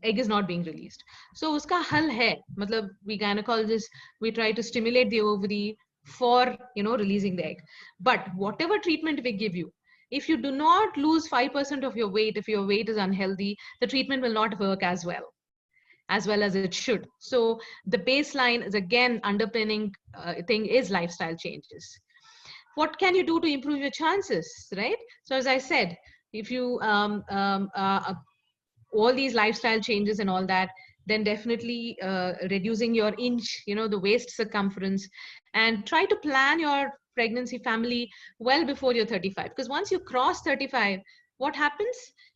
egg is not being released. So uska hal hai, matlab we gynecologists, we try to stimulate the ovary for releasing the egg. But whatever treatment we give you, If you do not lose 5% of your weight, if your weight is unhealthy, the treatment will not work as well as it should. So the baseline is again underpinning thing is lifestyle changes. What can you do to improve your chances, right? So as I said, if you all these lifestyle changes and all that, then definitely reducing your inch, the waist circumference, and try to plan your pregnancy family well before you're 35. Because once you cross 35, what happens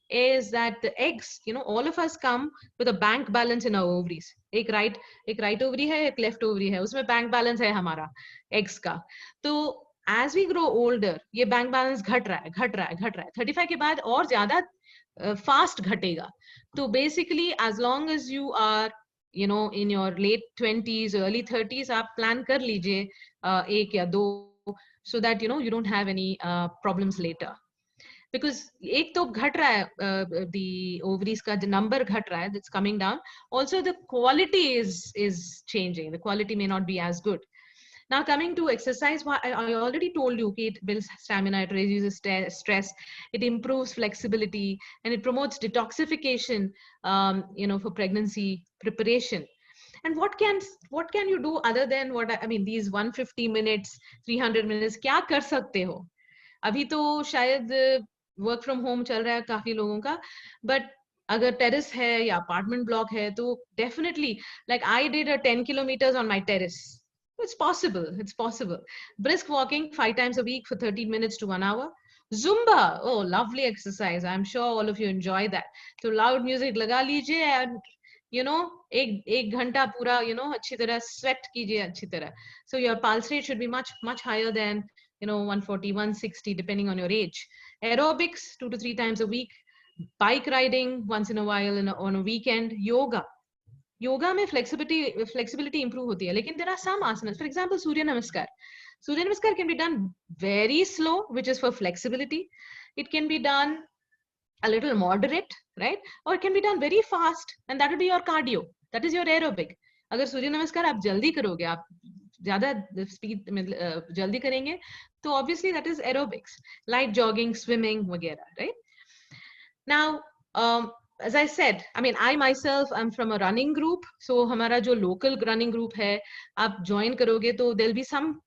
is that the eggs, all of us come with a bank balance in our ovaries. एक right ovary है, एक left ovary है, उसमें bank balance है हमारा eggs का. तो as we grow older, ये bank balance घट रहा है. 35 के बाद और ज्यादा fast घटेगा. So basically, as long as you are, in your late 20s, early 30s, आप plan कर लीजिए एक या दो, so that you don't have any problems later. Because एक तो घट रहा है, the ovaries का number घट रहा है, it's coming down. Also, the quality is changing. The quality may not be as good. Now coming to exercise, I already told you it builds stamina, it reduces stress, it improves flexibility, and it promotes detoxification, for pregnancy preparation. And what can you do other than these 150 minutes, 300 minutes, क्या कर सकते हो? अभी तो शायद work from home चल रहा है काफी लोगों का, but अगर terrace है या apartment block है, तो definitely, like I did a 10 kilometers on my terrace. It's possible. Brisk walking 5 times a week for 30 minutes to 1 hour. Zumba, oh, lovely exercise. I'm sure all of you enjoy that. So loud music laga lijiye and, एक घंटा पूरा, अच्छी तरह sweat कीजिए अच्छी तरह. So your pulse rate should be much higher than, 140, 160, depending on your age. Aerobics 2 to 3 times a week. Bike riding once in a while on a weekend. Yoga में flexibility improve होती है, लेकिन there are some asanas. For example, Surya Namaskar. Surya Namaskar can be done very slow, which is for flexibility. It can be done a little moderate, right? Or it can be done very fast, and that will be your cardio. That is your aerobic. अगर सूर्य नमस्कार आप जल्दी करोगे, आप ज़्यादा speed में जल्दी करेंगे, तो obviously that is aerobics. Light jogging, swimming, वगैरह, right? Now, as I said, I myself am from a running group. So हमारा जो local running group है, आप join करोगे तो there'll be some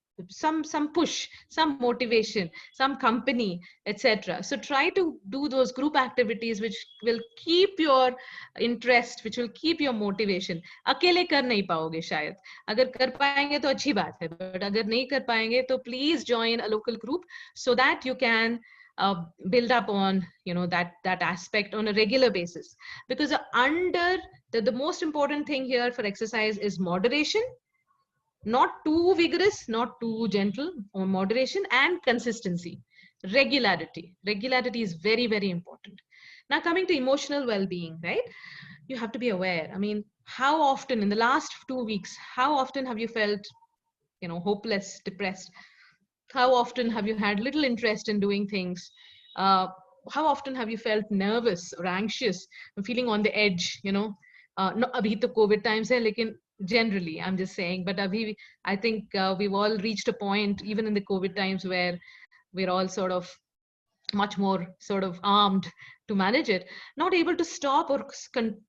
push, some motivation, some company, etc. So try to do those group activities which will keep your interest, which will keep your motivation. अकेले कर नहीं पाओगे शायद. अगर कर पाएंगे तो अच्छी बात है. But अगर नहीं कर पाएंगे तो please join a local group so that you can build up on that aspect on a regular basis, because under the most important thing here for exercise is moderation, not too vigorous, not too gentle, or moderation, and consistency. Regularity is very, very important. Now coming to emotional well-being, right? You have to be aware. How often in the last 2 weeks, how often have you felt hopeless, depressed? How often have you had little interest in doing things? How often have you felt nervous or anxious, feeling on the edge? No, abhi to COVID times hai, lekin generally, I'm just saying. But abhi, I think we've all reached a point, even in the COVID times, where we're all sort of much more sort of armed to manage it, not able to stop or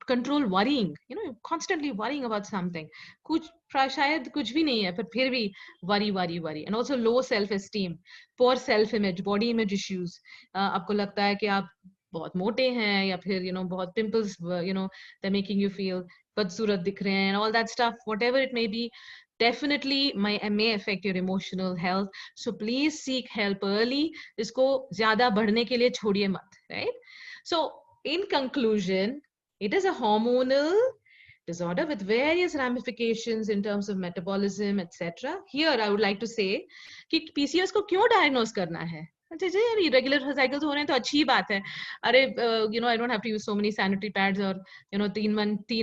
control worrying, constantly worrying about something. कुछ शायद कुछ भी नहीं है, पर फिर भी worry, and also low self-esteem, poor self-image, body image issues. आपको लगता है कि आप बहुत मोटे हैं या फिर बहुत pimples, they're making you feel बदसूरत दिख रहे हैं, and all that stuff, whatever it may be. Definitely may affect your emotional health. So please seek help early. इसको ज़्यादा बढ़ने के लिए छोड़िए मत, right? So in conclusion, it is a hormonal disorder with various ramifications in terms of metabolism, etc. Here I would like to say कि PCOS को क्यों diagnose करना है? Irregular cycles हो रहे हैं तो अच्छी बात है. अरे I don't have to use so many sanitary pads, और 3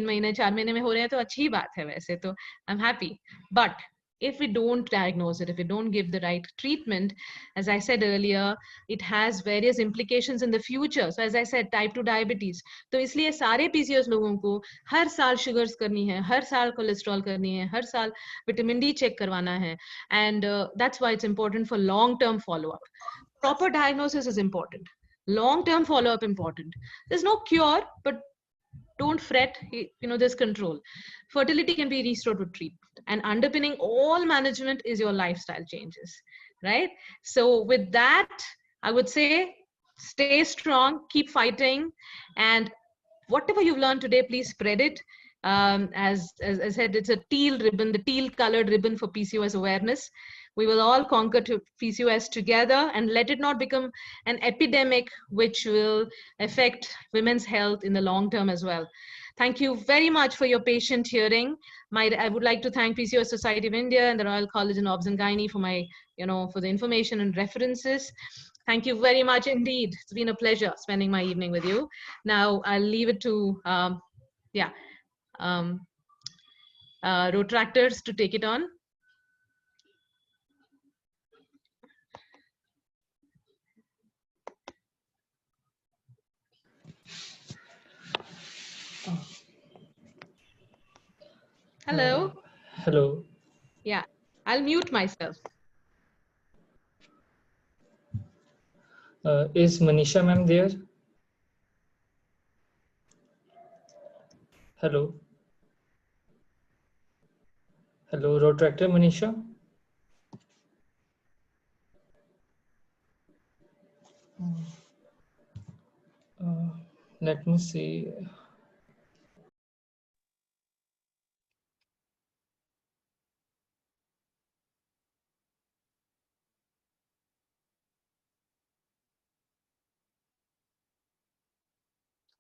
महीने 4 महीने में हो रहे हैं तो अच्छी बात है वैसे तो. I'm happy. But if we don't diagnose it, if we don't give the right treatment, as I said earlier, it has various implications in the future. So as I said, type 2 diabetes. तो इसलिए सारे PCOS लोगों को हर साल sugars करनी है, हर साल cholesterol करनी है, हर साल vitamin D check करवाना है. And that's why it's important for long-term follow-up. proper diagnosis is important. Long-term follow-up important. There's no cure, but don't fret, there's control. Fertility can be restored with treatment, and underpinning all management is your lifestyle changes, right? So with that, I would say stay strong, keep fighting, and whatever you've learned today, please spread it. As I said, it's a teal ribbon, the teal colored ribbon for PCOS awareness. We will all conquer PCOS together, and let it not become an epidemic which will affect women's health in the long term as well. Thank you very much for your patient hearing. I would like to thank PCOS Society of India and the Royal College in Obs and Gynae for for the information and references. Thank you very much indeed. It's been a pleasure spending my evening with you. Now I'll leave it to Rotractors to take it on. Hello. Hello. Yeah, I'll mute myself. Is Manisha ma'am there? Hello. Hello, Rotractor Manisha. Let me see.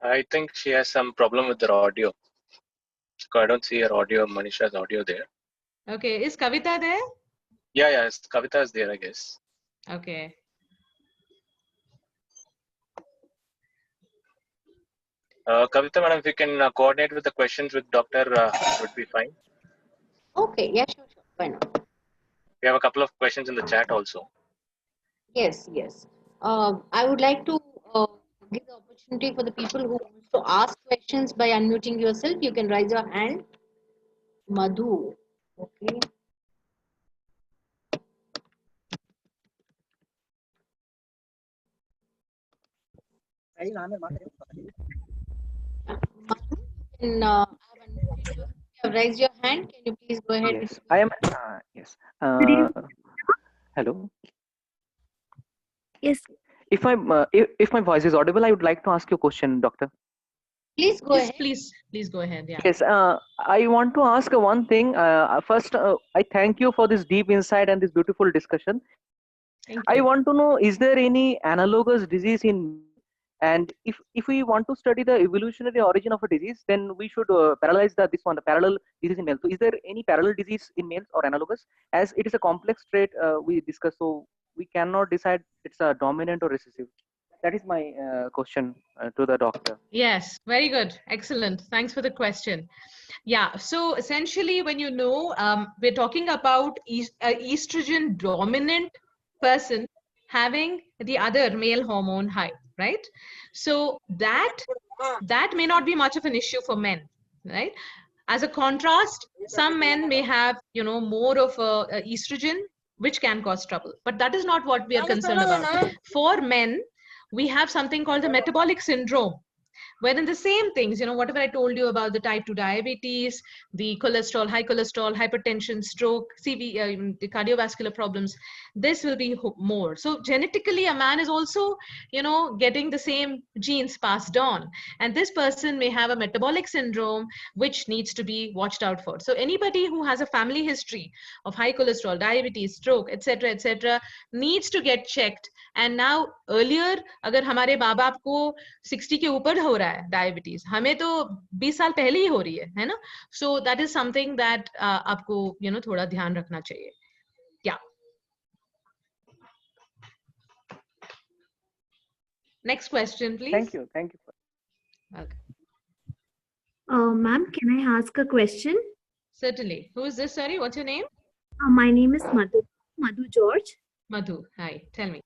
I think she has some problem with her audio. I don't see her audio, Manisha's audio there. Okay, is Kavita there? Yeah, Kavita is there, I guess. Okay. Kavita, madam, if you can coordinate with the questions with Doctor, would be fine. Okay, yeah, sure. Why not? We have a couple of questions in the chat also. Yes. I would like to give the opportunity for the people who want to ask questions by unmuting yourself. You can raise your hand. Madhu. Okay. Can, raise your hand. Can you please go ahead? Yes, I am. Yes. Hello. Yes. If my voice is audible, I would like to ask you a question, doctor. Please go ahead. Please go ahead. Yeah. Yes. I want to ask one thing. First, I thank you for this deep insight and this beautiful discussion. I want to know: is there any analogous disease in? And if we want to study the evolutionary origin of a disease, then we should parallelize the parallel disease in males. So is there any parallel disease in males or analogous? As it is a complex trait we discuss, so we cannot decide it's a dominant or recessive. That is my question to the doctor. Yes, very good. Excellent. Thanks for the question. Yeah, so essentially when we're talking about estrogen dominant person having the other male hormone high, right? So that may not be much of an issue for men, right? As a contrast, some men may have more of a estrogen which can cause trouble, but that is not what we are concerned about. For men, we have something called the metabolic syndrome, wherein the same things, whatever I told you about the type 2 diabetes, the cholesterol, high cholesterol, hypertension, stroke, the cardiovascular problems, this will be more. So genetically, a man is also, getting the same genes passed on. And this person may have a metabolic syndrome, which needs to be watched out for. So anybody who has a family history of high cholesterol, diabetes, stroke, etc., needs to get checked. And now earlier, अगर हमारे माँ बाप को 60 के ऊपर हो रहा है डायबिटीज, हमें तो 20 साल पहले ही हो रही है ना? So that is something that आपको थोड़ा ध्यान रखना चाहिए. Yeah. Next question, please. Thank you. Okay. Ma'am, can I ask a question? Certainly. Who is this? Sorry, what's your name? My name is Madhu George. Madhu, hi. Tell me.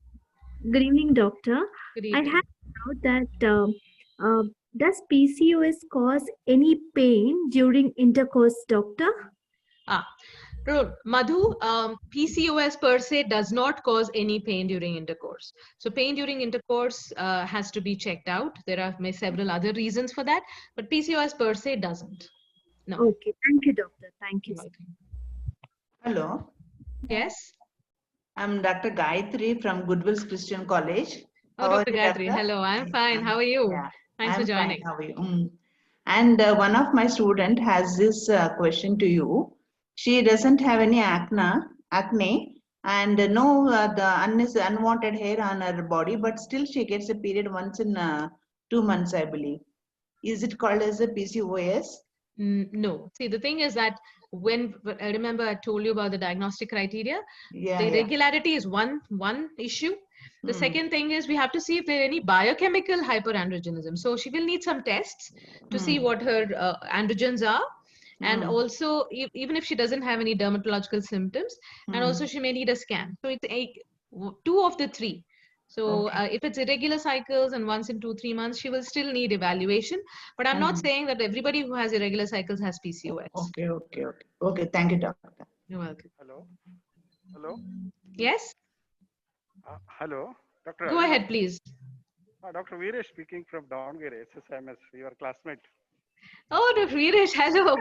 Good evening, doctor. Good I evening. had a doubt that does PCOS cause any pain during intercourse, doctor? Madhu, PCOS per se does not cause any pain during intercourse. So pain during intercourse has to be checked out. There are several other reasons for that, but PCOS per se doesn't. No. Okay, thank you, doctor. Thank you. Hello, Yes. I'm Dr. Gayatri from Goodwill's Christian College. Oh, How are Dr. you, Gayatri. doctor? Hello, I'm fine. How are you? Yeah, Thanks for I'm fine. joining. How are you? And one of my student has this question to you. She doesn't have any acne, and no the unwanted hair on her body, but still she gets a period once in 2 months, I believe. Is it called as a PCOS? No. See, the thing is that when I remember I told you about the diagnostic criteria, Yeah, the yeah. irregularity is one issue. The second thing is we have to see if there are any biochemical hyperandrogenism. So she will need some tests to see what her androgens are. And also, even if she doesn't have any dermatological symptoms, and also she may need a scan. So it's two of the three. So if it's irregular cycles and once in 2-3 months, she will still need evaluation. But I'm not saying that everybody who has irregular cycles has PCOS. Okay. Thank you, doctor. You're welcome. Hello. Yes. Hello, Dr. Go Aruna. ahead, please. Dr. Veeresh speaking from Davangere, SSMS, your classmate. Oh, Dr. Veeresh, hello.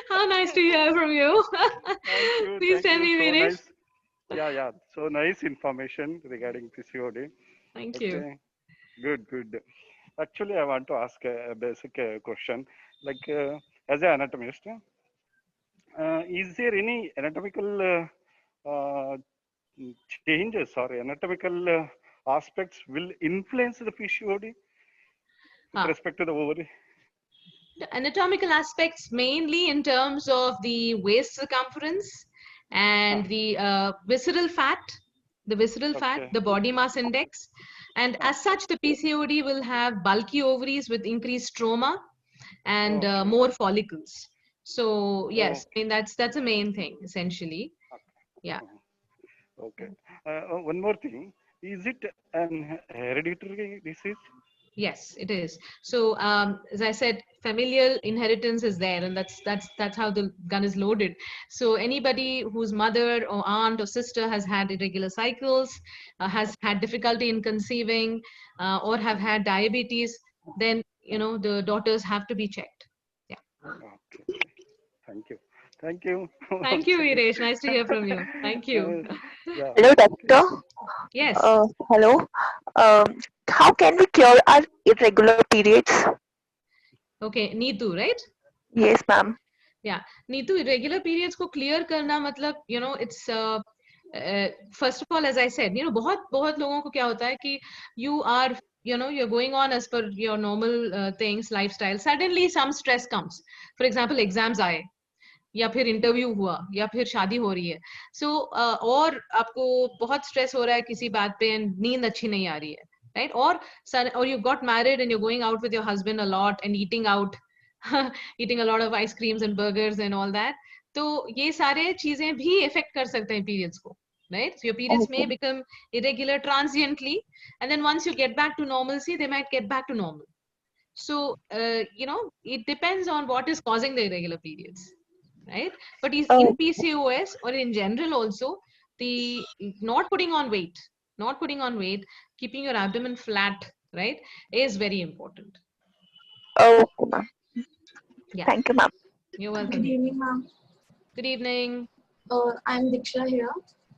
How nice to hear from you. Thank you. Please tell me, So Veeresh. nice. Yeah. So nice information regarding PCOD. Thank you. Good. Actually, I want to ask a basic question. Like, as an anatomist, is there any anatomical changes or anatomical aspects will influence the PCOD with respect to the ovary? The anatomical aspects mainly in terms of the waist circumference and the visceral fat, the body mass index. And as such, the PCOD will have bulky ovaries with increased stroma and more follicles. So yes, I mean that's a main thing essentially. Yeah. Okay. One more thing. Is it an hereditary disease? Yes, it is. So as I said, familial inheritance is there, and that's how the gun is loaded. So anybody whose mother or aunt or sister has had irregular cycles, has had difficulty in conceiving, or have had diabetes, then the daughters have to be checked. Yeah. Okay. Thank you. Thank you, Viresh. Nice to hear from you. Thank you. Yeah. Hello, doctor. Yes. Hello. How can we cure our irregular periods? Okay, Neetu, right? Yes, ma'am. Yeah, Neetu, irregular periods को clear करना मतलब it's first of all, as I said, बहुत लोगों को क्या होता है कि you are you're going on as per your normal things, lifestyle. Suddenly some stress comes. For example, exams आए या फिर इंटरव्यू हुआ या फिर शादी हो रही है. So और आपको बहुत स्ट्रेस हो रहा है किसी बात पे, नींद अच्छी नहीं आ रही है, right? Or you got married and you're going out with your husband a lot and eating out, eating a lot of ice creams and burgers and all that. तो ये सारे चीजें भी affect कर सकते हैं periods को, right? So your periods may become irregular transiently, and then once you get back to normalcy, they might get back to normal. So it depends on what is causing the irregular periods, right? But in PCOS or in general also, the not putting on weight, keeping your abdomen flat, right, is very important. Okay, ma'am. Yeah. Thank you, ma'am. You're welcome. Good evening, ma'am. Good evening. I'm Diksha here.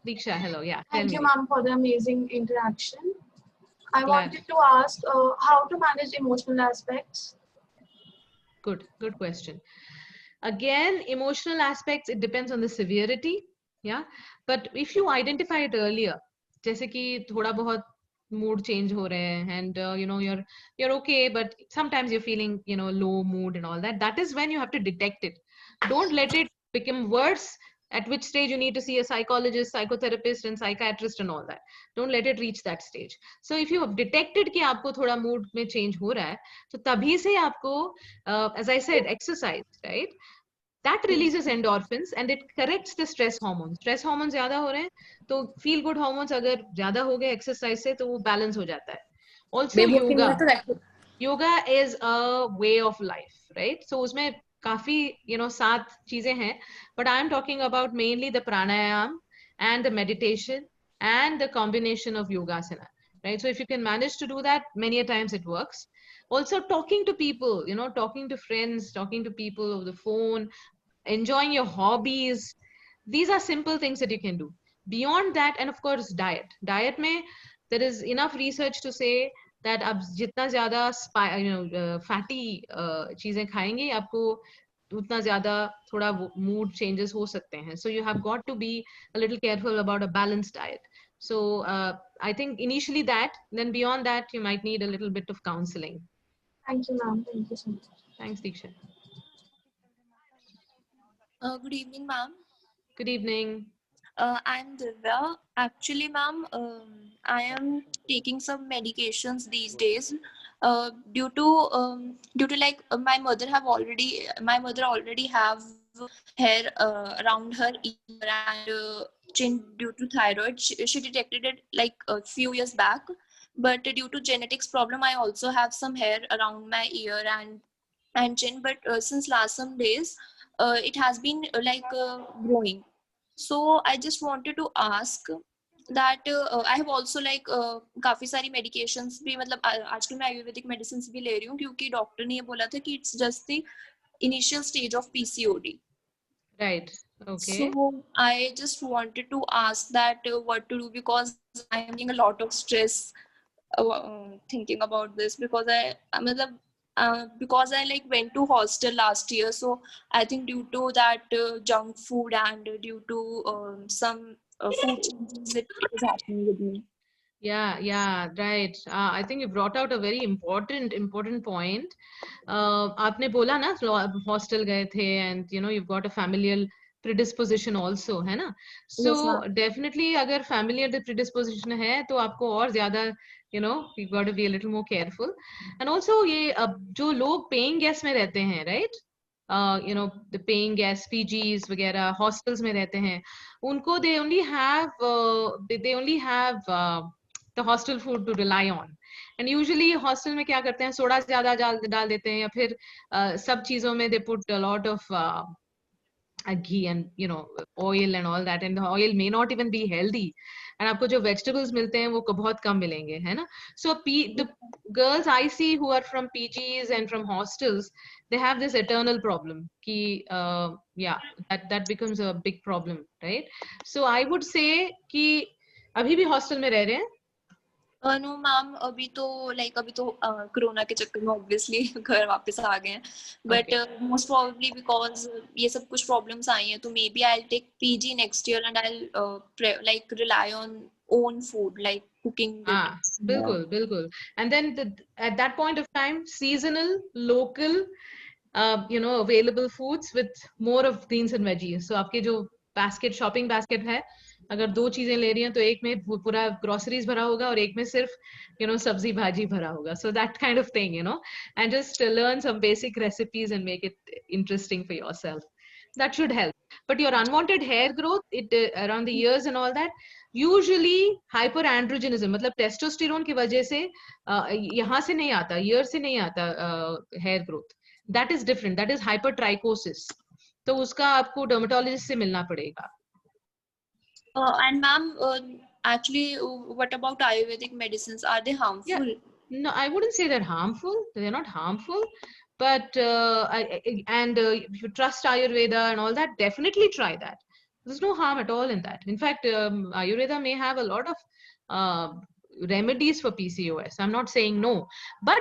Diksha, hello. Yeah. Thank you, ma'am, for the amazing interaction. I Glad. wanted to ask how to manage emotional aspects. Good question. Again, emotional aspects, it depends on the severity. Yeah. But if you identify it earlier, जैसे कि थोड़ा बहुत mood change हो रहे हैं, and you're okay, but sometimes you're feeling low mood and all that. That is when you have to detect it. Don't let it become worse, at which stage you need to see a psychologist, psychotherapist and psychiatrist and all that. Don't let it reach that stage. So if you have detected कि आपको थोड़ा mood में change हो रहा है, तो तभी से आपको as I said, exercise, right? That releases endorphins and it corrects the stress hormones. Stress hormones ज्यादा हो रहे हैं, तो feel good hormones अगर ज्यादा हो गए exercise से, तो वो balance हो जाता है. Also yoga is a way of life, right? So उसमें काफी 7 चीजें हैं, but I am talking about mainly the pranayam and the meditation and the combination of yogasana, right? So if you can manage to do that, many a times it works. Also talking to people, talking to friends, talking to people over the phone, enjoying your hobbies, these are simple things that you can do. Beyond that, and of course diet में there is enough research to say that आप जितना ज्यादा fatty चीजें खाएंगे, आपको उतना ज्यादा थोड़ा mood changes हो सकते हैं. So you have got to be a little careful about a balanced diet. So I think initially that, then beyond that you might need a little bit of counseling. Thank you, ma'am. Thank you so much. Thanks, Diksha. Good evening, ma'am. Good evening. I'm Divya. Actually, ma'am, I am taking some medications these days. Due to like my mother already have hair around her ear and chin due to thyroid. She detected it like a few years back, but due to genetics problem, I also have some hair around my ear and chin. But since last some days, it has been growing. So I just wanted to ask that I have also like काफी सारी medications भी मतलब आजकल मैं Ayurvedic medicines भी ले रही हूँ क्योंकि डॉक्टर ने ये बोला था कि it's just the initial stage of PCOD. Right. Okay. So I just wanted to ask that what to do because I am getting a lot of stress thinking about this because because I like went to hostel last year, so I think due to that junk food and due to some food changes, it is happening with me. Yeah, right. I think you brought out a very important point. आपने बोला ना hostel गए थे and you've got a familial predisposition also, है ना? So definitely अगर familial predisposition है तो आपको और ज़्यादा you've got to be a little more careful. And also ये जो लोग paying guest में रहते हैं, right? The paying guests, PGs वगैरह hostels में रहते हैं, उनको they only have the hostel food to rely on. And usually hostel में क्या करते हैं, सोडा ज्यादा डाल देते हैं या फिर सब चीजों में they put a lot of ghee and oil and all that, and the oil may not even be healthy. And आपको जो vegetables मिलते हैं वो बहुत कम मिलेंगे, है ना? So the girls I see who are from PGs and from hostels, they have this eternal problem कि yeah, that becomes a big problem, right? So I would say कि अभी भी hostel में रह रहे हैं? No ma'am, अभी तो कोरोना के चक्कर में obviously घर वापस आ गए हैं, but most probably because ये सब कुछ problems आई हैं तो maybe I'll take PG next year and I'll rely on own food like cooking it. बिल्कुल. And then at that point of time, seasonal, local, available foods with more of greens and veggies. So आपके जो shopping basket है, अगर 2 चीजें ले रही हैं तो एक में पूरा groceries भरा होगा और एक में सिर्फ सब्जी भाजी भरा होगा. So that kind of thing, and just learn some basic recipes and make it interesting for yourself. That should help. But your unwanted hair growth, around the ears and all that, usually hyperandrogenism, मतलब testosterone की वजह से यहाँ से नहीं आता, ear से नहीं आता hair growth. That is different. That is hypertrichosis. तो उसका आपको dermatologist से मिलना पड़ेगा. And ma'am, actually, what about Ayurvedic medicines? Are they harmful? Yeah. No, I wouldn't say they're harmful. They're not harmful. But if you trust Ayurveda and all that, definitely try that. There's no harm at all in that. In fact, Ayurveda may have a lot of remedies for PCOS. I'm not saying no, but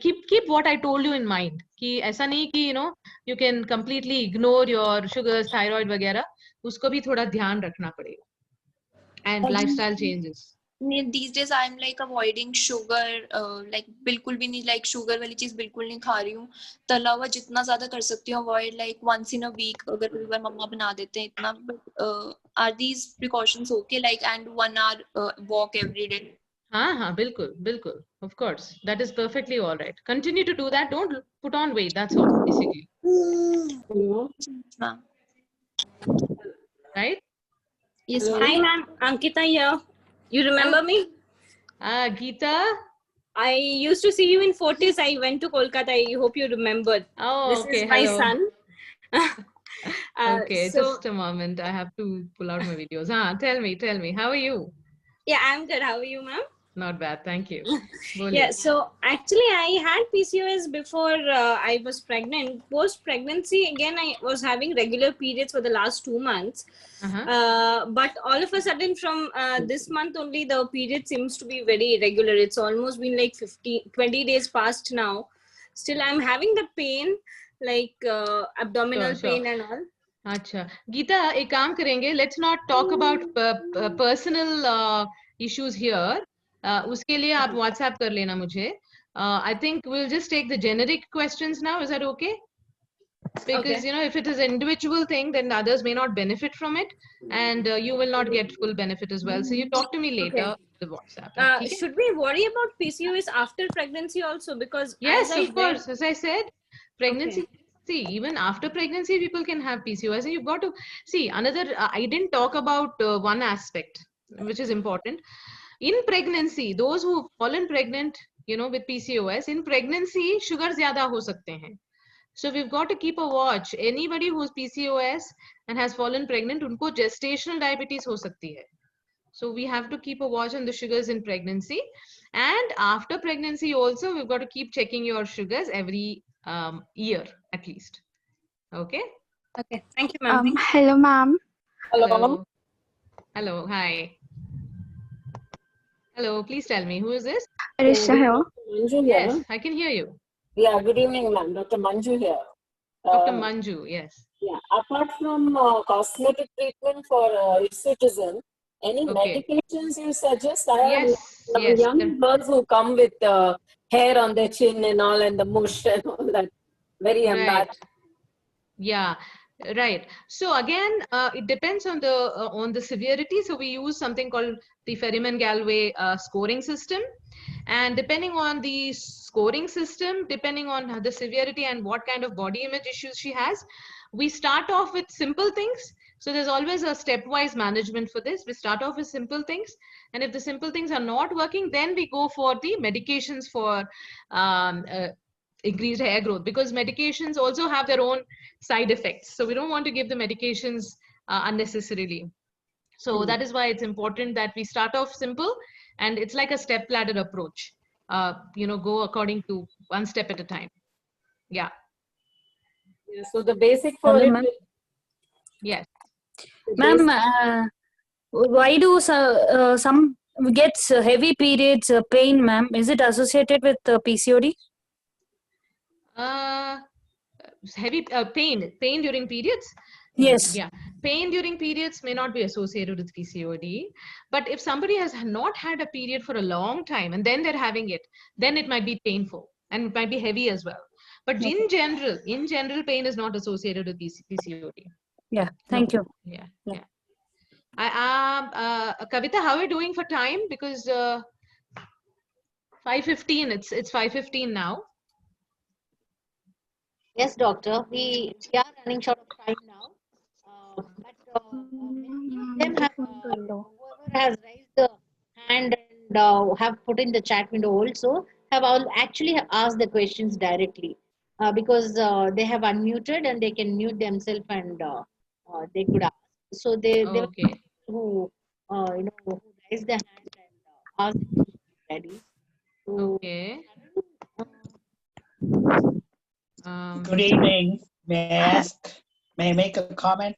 keep what I told you in mind. कि ऐसा नहीं कि you can completely ignore your sugars, thyroid वगैरह. उसको भी थोड़ा ध्यान रखना पड़ेगा. And lifestyle changes. These days I'm like avoiding sugar, like बिल्कुल भी नहीं, like sugar वाली चीज बिल्कुल नहीं खा रही हूँ. तला हुआ जितना ज्यादा कर सकती हूँ avoid, like once in a week अगर कभी बार मम्मा बना देते हैं इतना. But are these precautions okay? Like and 1 hour walk every day. हाँ, बिल्कुल. Of course, that is perfectly all right. Continue to do that. Don't put on weight. That's all, basically. Hello. Right? Yes, Hi, ma'am. Ankita here. You remember me? Geeta. I used to see you in Fortis. I went to Kolkata. I hope you remember. Oh, This okay. is my Hello. son. Okay, So just a moment. I have to pull out my videos. Tell me. How are you? yeah, I'm good. How are you, ma'am? Not bad, thank you. Yeah, Boliye. so actually I had PCOS before I was pregnant. Post pregnancy, again, I was having regular periods for the last 2 months. But all of a sudden from this month only, the period seems to be very irregular. It's almost been like 20 days past now. Still, I'm having the pain, like abdominal Sure. pain and all. अच्छा गीता एक काम करेंगे let's not talk about personal issues here उसके लिए आप WhatsApp कर लेना मुझे I think we'll just take the generic questions now. Is that okay? Because Okay. you know, if it is an individual thing, then others may not benefit from it, and you will not get full benefit as well. So you talk to me later Okay. with WhatsApp. Okay? Should we worry about PCOS after pregnancy also? Because Yes, as I of course. As I said, pregnancy. Okay. See, even after pregnancy, people can have PCOS, and you've got to see another. I didn't talk about one aspect which is important. In pregnancy, those who've fallen pregnant, you know, with PCOS, in pregnancy, sugars zyada ho sakte hain. So we've got to keep a watch. Anybody who's PCOS and has fallen pregnant, unko gestational diabetes ho sakti hai. So we have to keep a watch on the sugars in pregnancy. And after pregnancy also, we've got to keep checking your sugars every year at least. Okay? Okay. Thank you, ma'am. Hello, ma'am. Hello. Hello. Hi. Hello. Please tell me, who is this? Arishna here. Manju Yes, here. I can hear you. Yeah, good evening, ma'am. Dr. Manju here. Dr. Manju, yes. Yeah, apart from cosmetic treatment for hirsutism, any Okay. medications you suggest? I have Yes, some yes. young girls who come with hair on their chin and all, and the mush and all that. Very Right. embarrassing. Yeah, right. So again, it depends on the severity. So we use something called the Ferriman-Gallwey scoring system, and depending on the scoring system, depending on the severity and what kind of body image issues she has, we start off with simple things. So there's always a stepwise management for this. We start off with simple things, and if the simple things are not working, then we go for the medications for increased hair growth, because medications also have their own side effects. So we don't want to give the medications unnecessarily. So that is why it's important that we start off simple, and it's like a step ladder approach. You know, go according to one step at a time. Yeah. Yeah, so the basic for Hello, it. ma'am. Yes. Ma'am, why do some gets heavy periods pain, ma'am? Is it associated with PCOD? Heavy pain during periods. Yes. Yeah, pain during periods may not be associated with PCOD, but if somebody has not had a period for a long time and then they're having it, then it might be painful and it might be heavy as well. But Okay. in general, pain is not associated with PCOD. Yeah. Thank you. Yeah. Yeah. Kavita, how are you doing for time? Because 5:15. It's 5:15 now. Yes, doctor. We are running short of time now. But many of them have, whoever has raised the hand and have put in the chat window also, have all actually asked the questions directly because they have unmuted and they can mute themselves and they could ask. So they were Okay. who who raised the hand and asked the questions already. So, Okay. Good evening. May I ask? May I make a comment?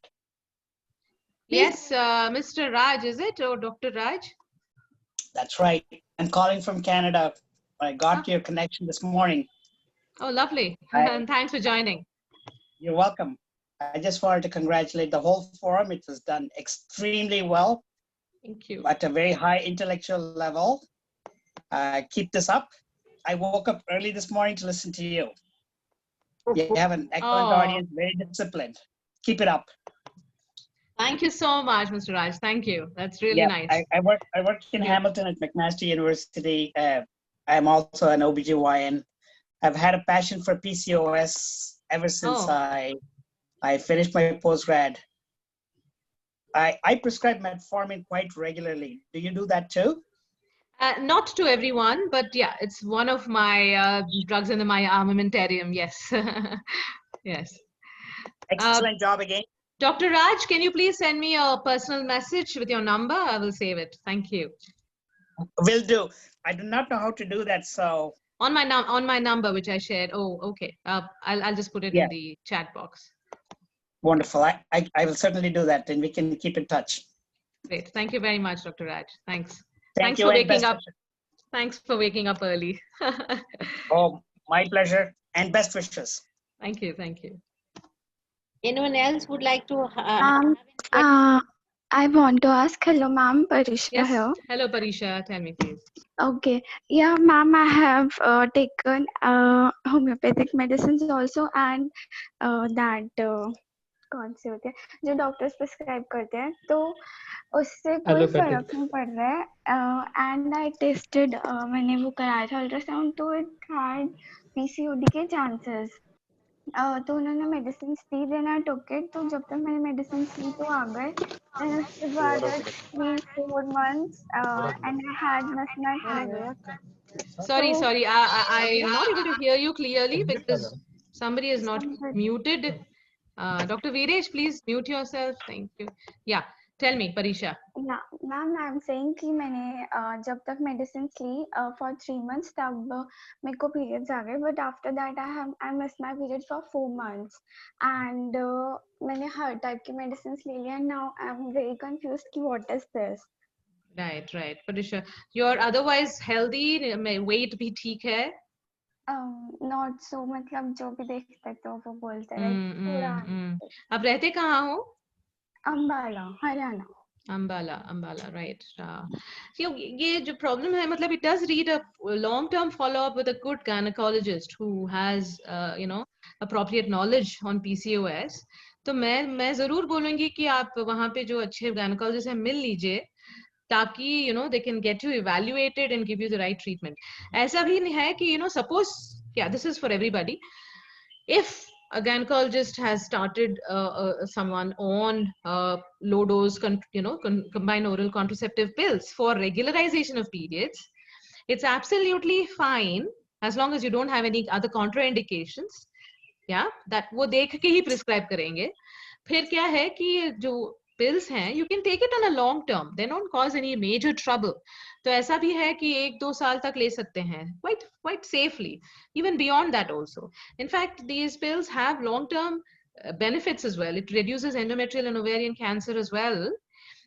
Yes, Mr. Raj, is it? Or Dr. Raj? That's right. I'm calling from Canada. I got your connection this morning. Oh, lovely. I- And thanks for joining. You're welcome. I just wanted to congratulate the whole forum. It was done extremely well. Thank you. At a very high intellectual level. Keep this up. I woke up early this morning to listen to you. You have an excellent audience, very disciplined. Keep it up. Thank you so much, Mr. Raj. Thank you. That's really nice. I work in Hamilton at McMaster University. I'm also an OBGYN. I've had a passion for PCOS ever since I finished my postgrad. I prescribe metformin quite regularly. Do you do that too? Not to everyone, but yeah, it's one of my drugs in my armamentarium. Yes. Yes. Excellent job again. Dr. Raj, can you please send me a personal message with your number? I will save it. Thank you. Will do. I do not know how to do that, so. On my number, which I shared. Oh, okay. I'll just put it in the chat box. Wonderful. I will certainly do that, and we can keep in touch. Great. Thank you very much, Dr. Raj. Thanks. Thank Thanks you for and waking best up. wishes. Thanks for waking up early. Oh, my pleasure and best wishes. Thank you. Thank you. Anyone else would like to I want to ask, hello ma'am, Parisha Yes. here. Hello, Parisha. Tell me, please. Okay, yeah ma'am, I have taken homeopathic medicines also, and that कौन से होते हैं जो doctors prescribe करते हैं, तो उससे कोई फर्क नहीं पड़ रहा है. एंड आई टेस्टेड, मैंने वो कराया था अल्ट्रासाउंड, तो इट हैड पीसीओडी के चांसेस. तो उन्होंने मेडिसिन दी, देन आई टुक इट. तो जब तक मैंने मेडिसिन ली तो आ गए, देन उसके बाद 3-4 months and I had missed my period. Sorry. I'm not able to hear you clearly because somebody is not muted. Dr. Viresh, please mute yourself. Thank you. Yeah. Tell me, Parisha. Yeah, ma'am, I'm saying कि मैंने जब तक medicines Lee for 3 months, तब मेरे को periods आ गए, but after that I missed my period for 4 months, and मैंने हर type की medicines ले लिया, and now I'm very confused कि what is this. Right. Parisha, you're otherwise healthy, weight भी ठीक है? Not so, मतलब जो भी देखते तो वो बोलते हैं थोड़ा. आप रहते कहाँ हो? अम्बाला, हरियाणा. Ambala, right. ये जो problem है, मतलब it does need a long-term follow-up with a good gynecologist who has, appropriate knowledge on PCOS. तो मैं जरूर बोलूँगी कि आप वहाँ पे जो अच्छे gynecologist हैं मिल लीजिए, ताकि they can get you evaluated and give you the right treatment. ऐसा भी नहीं है कि suppose, this is for everybody. If a gynecologist has started someone on low dose combined oral contraceptive pills for regularization of periods, it's absolutely fine as long as you don't have any other contraindications. That वो देख के ही prescribe करेंगे. फिर क्या है कि जो pills हैं, you can take it on a long term. They don't cause any major trouble. तो ऐसा भी है कि 1-2 साल तक ले सकते हैं, quite safely, even beyond that also. In fact, these pills have long-term benefits as well. It reduces endometrial and ovarian cancer as well,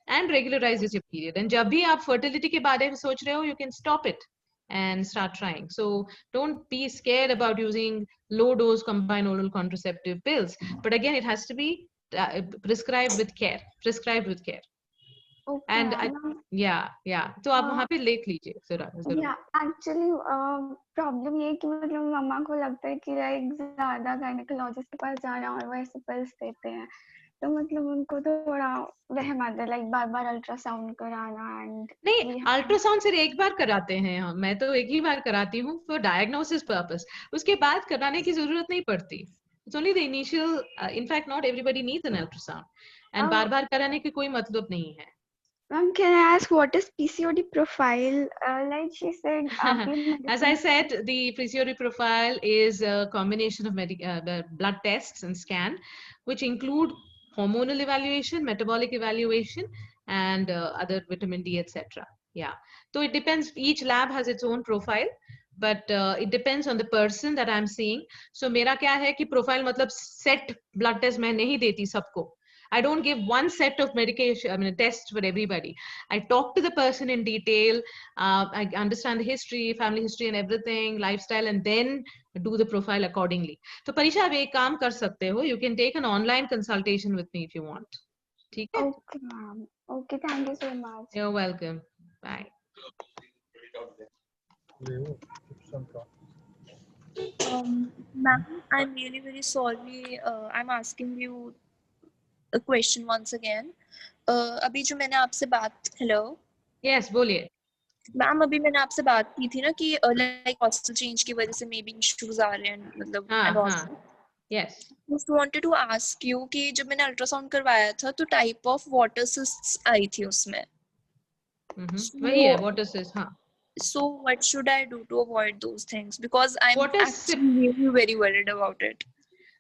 and regularizes your period. And जब भी आप fertility के बारे में सोच रहे हो, you can stop it and start trying. So don't be scared about using low-dose combined oral contraceptive pills. But again, it has to be prescribed with care. Okay, and तो आप वहाँ पे लेख लीजिए जरूर. एक्चुअली प्रॉब्लम ये कि मतलब मम्मा को लगता है कि लाइक ज्यादा गायनेकोलॉजिस्ट के पास जाना और वैसे पिल्स देते हैं, तो मतलब उनको थोड़ा वहम आता है लाइक बार-बार अल्ट्रासाउंड कराना. एंड नहीं, अल्ट्रासाउंड सिर्फ एक बार कराते हैं हम, मैं तो एक ही बार कराती हूँ फॉर डायग्नोसिस पर्पस. उसके बाद कराने की जरूरत नहीं पड़ती. It's only the initial, in fact not everybody needs an ultrasound, and बार-बार कराने की कोई मतलब नहीं है. Ma'am, can I ask what is PCOD profile? Like she said, as I said, the PCOD profile is a combination of blood tests and scan, which include hormonal evaluation, metabolic evaluation, and other vitamin D, etc. So it depends. Each lab has its own profile, but it depends on the person that I'm seeing. So मेरा क्या है कि profile मतलब set blood test मैं नहीं देती सबको. I don't give one set of medication, tests for everybody. I talk to the person in detail. I understand the history, family history and everything, lifestyle, and then do the profile accordingly. So Parisha, आप एक काम कर सकते हो. You can take an online consultation with me if you want. ठीक है? Okay, ma'am. Okay, thank you so much. You're welcome. Bye. Ma'am, I'm really very sorry. I'm asking you a question once again. अभी जो मैंने आपसे बात, hello. Yes, बोलिए. Ma'am अभी मैंने आपसे बात की थी ना कि लाइक हॉस्टल चेंज की वजह से मे बी इश्यूज आ रहे हैं, मतलब Yes. Just wanted to ask you कि जब मैंने अल्ट्रासाउंड करवाया था तो टाइप ऑफ वाटर सिस्ट्स आई थी उसमें. वही है वाटर सिस्ट. हाँ. So what should I do to avoid those things? Because I'm What is actually really very worried about it.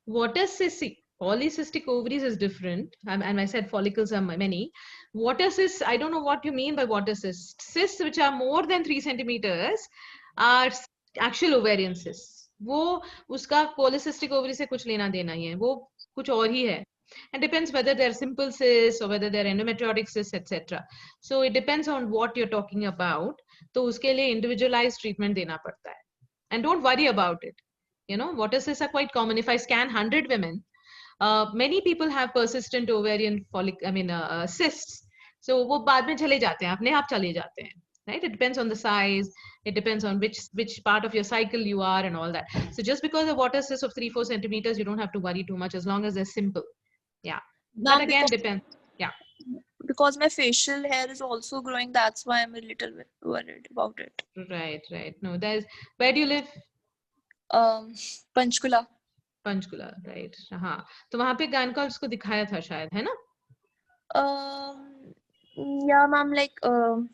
What is cystic? Polycystic ovaries is different, and I said follicles are many. Water cysts, I don't know what you mean by water cysts. Cysts which are more than 3 centimeters are actual ovarian cysts. वो उसका polycystic ovary से कुछ लेना देना ही है, वो कुछ और ही है. And depends whether they're simple cysts or whether they're endometriotic cysts, etc. So it depends on what you're talking about. तो उसके लिए individualized treatment देना पड़ता है. And don't worry about it. You know, water cysts are quite common. If I scan 100 women, many people have persistent ovarian cysts. So वो बाद में चले जाते हैं, अपने आप चले जाते हैं. Right? It depends on the size. It depends on which part of your cycle you are and all that. So just because the water cysts of 3-4 centimeters, you don't have to worry too much as long as they're simple. Yeah. But again, depends. Yeah. Because my facial hair is also growing, that's why I'm a little bit worried about it. Right. No, where do you live? Panchkula. Panchkula, right. हाँ. तो वहाँ पे gynecologist को दिखाया था शायद, है ना? Yeah, ma'am.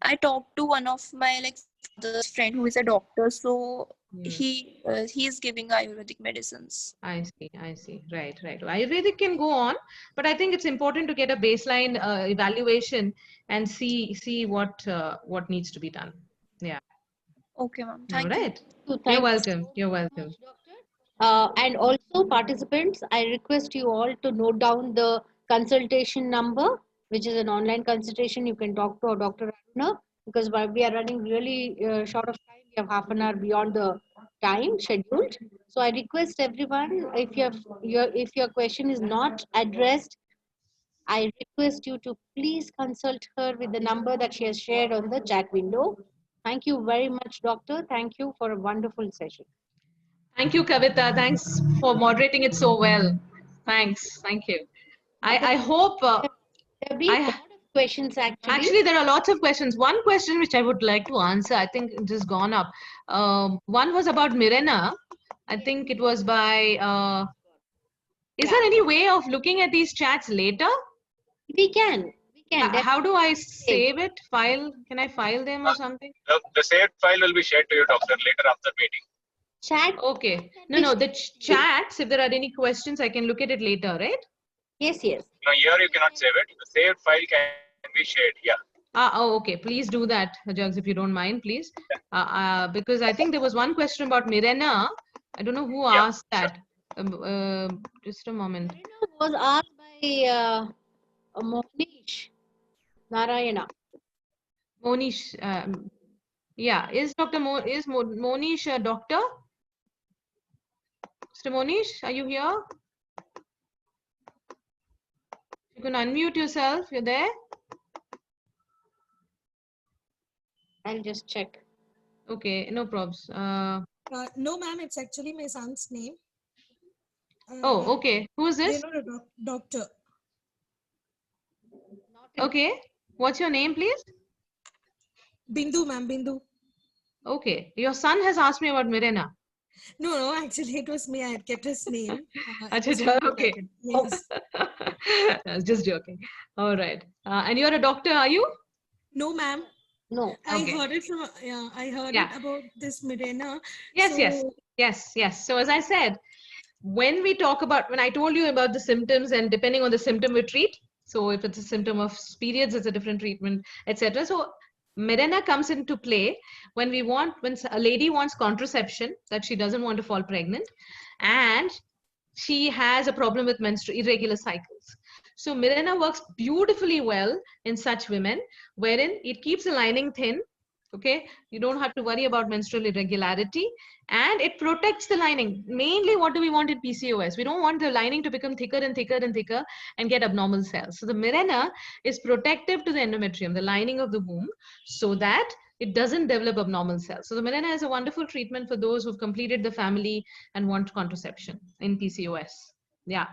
I talked to one of my father's friend who is a doctor, so he is giving Ayurvedic medicines. I see. Right. Ayurvedic can go on, but I think it's important to get a baseline evaluation and see what needs to be done. Yeah. Okay, ma'am. Thank you. You're welcome. And also participants, I request you all to note down the consultation number, which is an online consultation. You can talk to our Dr. Aruna, because while we are running really short of time, we have half an hour beyond the time scheduled. So I request everyone, if your question is not addressed, I request you to please consult her with the number that she has shared on the chat window. Thank you very much, doctor. Thank you for a wonderful session. Thank you, Kavita. Thanks for moderating it so well. Thanks. Thank you. I hope there be a lot of questions actually. Actually, there are lots of questions. One question which I would like to answer, I think it has gone up. One was about Mirena. I think it was by. Is there any way of looking at these chats later? We can. How do I save it? File? Can I file them or something? The saved file will be shared to you, doctor, later after meeting. Chat? Okay. No, the chats, if there are any questions, I can look at it later, right? Yes. No, here you cannot save it. The saved file can be shared, yeah. Okay. Please do that, Jugs, if you don't mind, please. Because I think there was one question about Mirena. I don't know who asked that. Just a moment. Mirena was asked by Monish Narayana. Monish, yeah. Is Monish a doctor? Mr. Monish, are you here? You can unmute yourself. You're there? I'll just check. Okay, no probs. No, ma'am, it's actually my son's name. Oh, okay. Who is this? They're not a doctor. Okay. What's your name, please? Bindu, ma'am, Bindu. Okay. Your son has asked me about Mirena. No, actually it was me. I had kept his name. Okay. Yes. I was just joking. All right. And you're a doctor, are you? No, ma'am. No. I heard it from, I heard it about this Mirena. Yes. So as I said, when I told you about the symptoms, and depending on the symptom we treat, so if it's a symptom of periods, it's a different treatment, etc. So Mirena comes into play when a lady wants contraception, that she doesn't want to fall pregnant, and she has a problem with irregular cycles. So Mirena works beautifully well in such women, wherein it keeps the lining thin. Okay, you don't have to worry about menstrual irregularity, and it protects the lining. Mainly, what do we want in PCOS? We don't want the lining to become thicker and thicker and thicker and get abnormal cells. So the Mirena is protective to the endometrium, the lining of the womb, so that it doesn't develop abnormal cells. So the Mirena is a wonderful treatment for those who've completed the family and want contraception in PCOS. Yeah.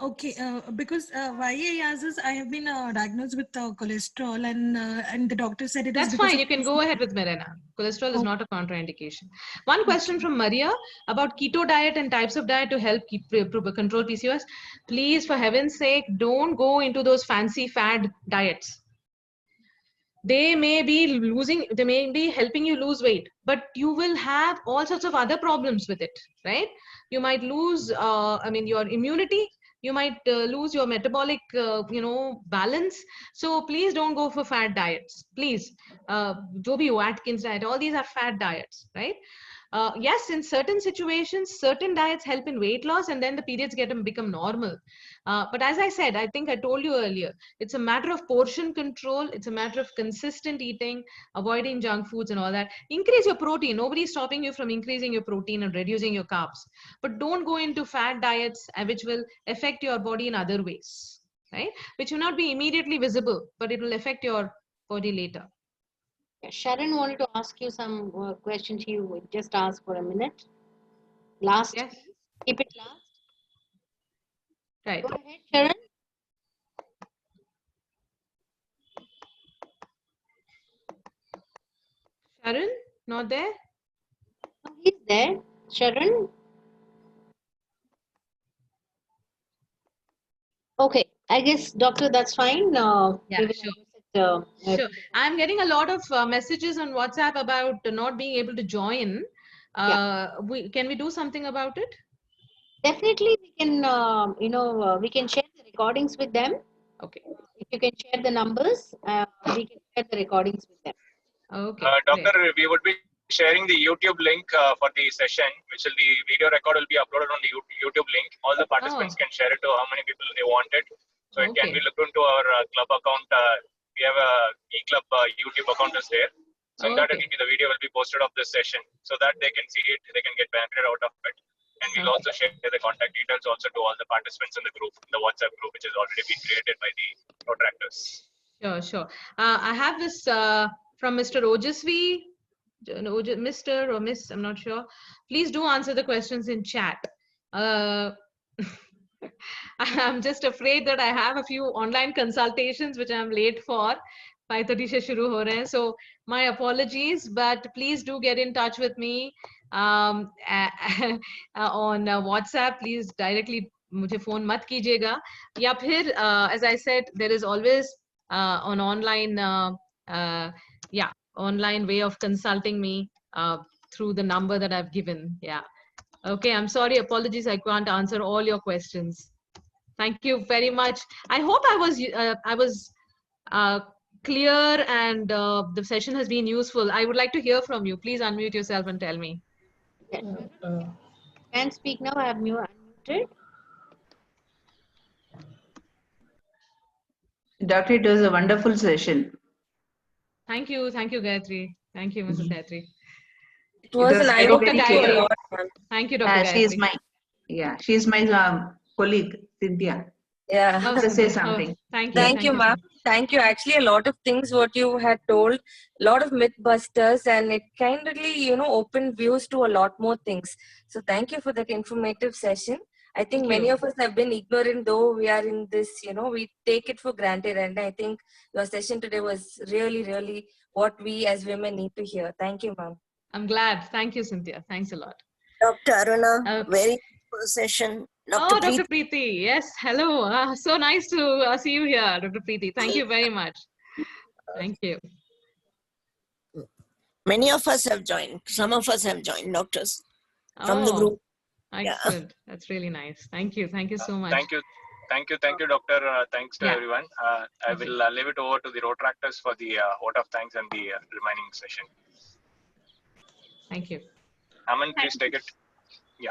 Okay, because why I asked is I have been diagnosed with cholesterol, and the doctor said it is. That's fine. You can go ahead with Mirena. Cholesterol is not a contraindication. One question from Maria about keto diet and types of diet to help control PCOS. Please, for heaven's sake, don't go into those fancy fad diets. they may be helping you lose weight, but you will have all sorts of other problems with it, right? You might lose, your immunity. You might lose your metabolic, balance. So please don't go for fat diets. Please, jo bhi ho, Atkins diet, all these are fat diets, right? Yes, in certain situations, certain diets help in weight loss, and then the periods become normal. But as I said, I think I told you earlier, it's a matter of portion control. It's a matter of consistent eating, avoiding junk foods and all that. Increase your protein. Nobody's stopping you from increasing your protein and reducing your carbs. But don't go into fat diets, which will affect your body in other ways, right? Which will not be immediately visible, but it will affect your body later. Sharon wanted to ask you some questions. You just ask for a minute. Last. Yes. Keep it last. Right. Go ahead, Sharon. Sharon, not there? No, he's there. Sharon. Okay, I guess, doctor, that's fine. Yeah, sure. Sure. I'm getting a lot of messages on WhatsApp about not being able to join. Can we do something about it? Definitely, we can, we can share the recordings with them. Okay. If you can share the numbers, we can share the recordings with them. Okay. Doctor, we would be sharing the YouTube link for the session, the video record will be uploaded on the YouTube link. All the participants can share it to how many people they wanted. So it can be looked into our club account. We have a e-club YouTube account is there. So in that, the video will be posted of this session so that they can see it, they can get benefited out of it. And we'll also share the contact details also to all the participants in the group, the WhatsApp group, which has already been created by the protractors. Sure. I have this from Mr. Ojasvi, Mr. or Miss, I'm not sure. Please do answer the questions in chat. I'm just afraid that I have a few online consultations which I'm late for. 5:30 se shuru ho rahe hain. So my apologies, but please do get in touch with me on WhatsApp. Please directly मुझे phone मत कीजिएगा. या फिर as I said, there is always an online online way of consulting me through the number that I've given. Yeah. Okay, I'm sorry, apologies, I can't answer all your questions. Thank you very much. I hope I was clear and the session has been useful. I would like to hear from you. Please unmute yourself and tell me. Can speak now. I have unmuted. Doctor, it was a wonderful session. Thank you, Gayatri. Thank you, Mrs. Gayatri. It was an eye-opening to a lot. Thank you, Dr. She is my colleague, Cynthia. Yeah. To say something. Thank you, ma'am. Thank you. Actually, a lot of things what you had told, a lot of myth busters, and it kindly, opened views to a lot more things. So thank you for that informative session. I think many of us have been ignorant, though we are in this, we take it for granted. And I think your session today was really, really what we as women need to hear. Thank you, ma'am. I'm glad. Thank you, Cynthia. Thanks a lot. Dr. Aruna, very good session. Dr. Dr. Preeti. Yes, hello. So nice to see you here, Dr. Preeti. Thank you very much. Thank you. Many of us have joined. Some of us have joined, doctors, from the group. Excellent. Yeah. That's really nice. Thank you. Thank you so much. Thank you, doctor. Thanks to everyone. I will leave it over to the Rotractors for the vote of thanks and the remaining session. Thank you. Aman, please take it. Yeah.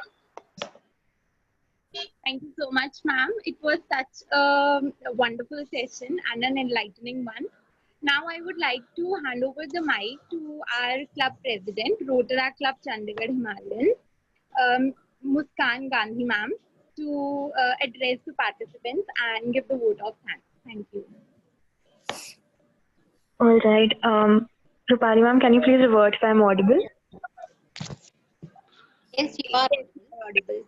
Thank you so much, ma'am. It was such a wonderful session and an enlightening one. Now I would like to hand over the mic to our club president, Rotaract Club Chandigarh Himalayan, Muskan Gandhi ma'am, to address the participants and give the vote of thanks. Thank you. All right. Rupali ma'am, can you please revert if I'm audible? Yes, you are audible.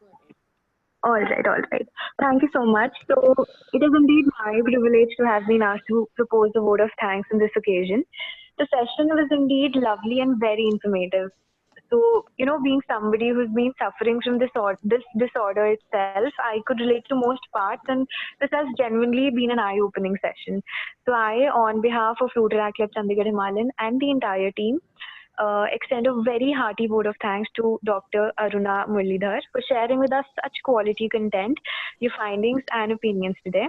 All right. Thank you so much. So it is indeed my privilege to have been asked to propose the vote of thanks on this occasion. The session was indeed lovely and very informative. So, being somebody who's been suffering from this disorder itself, I could relate to most parts, and this has genuinely been an eye-opening session. So I, on behalf of Rotaract Club Chandigarh Himalayan and the entire team, extend a very hearty vote of thanks to Dr. Aruna Muralidhar for sharing with us such quality content, your findings and opinions today.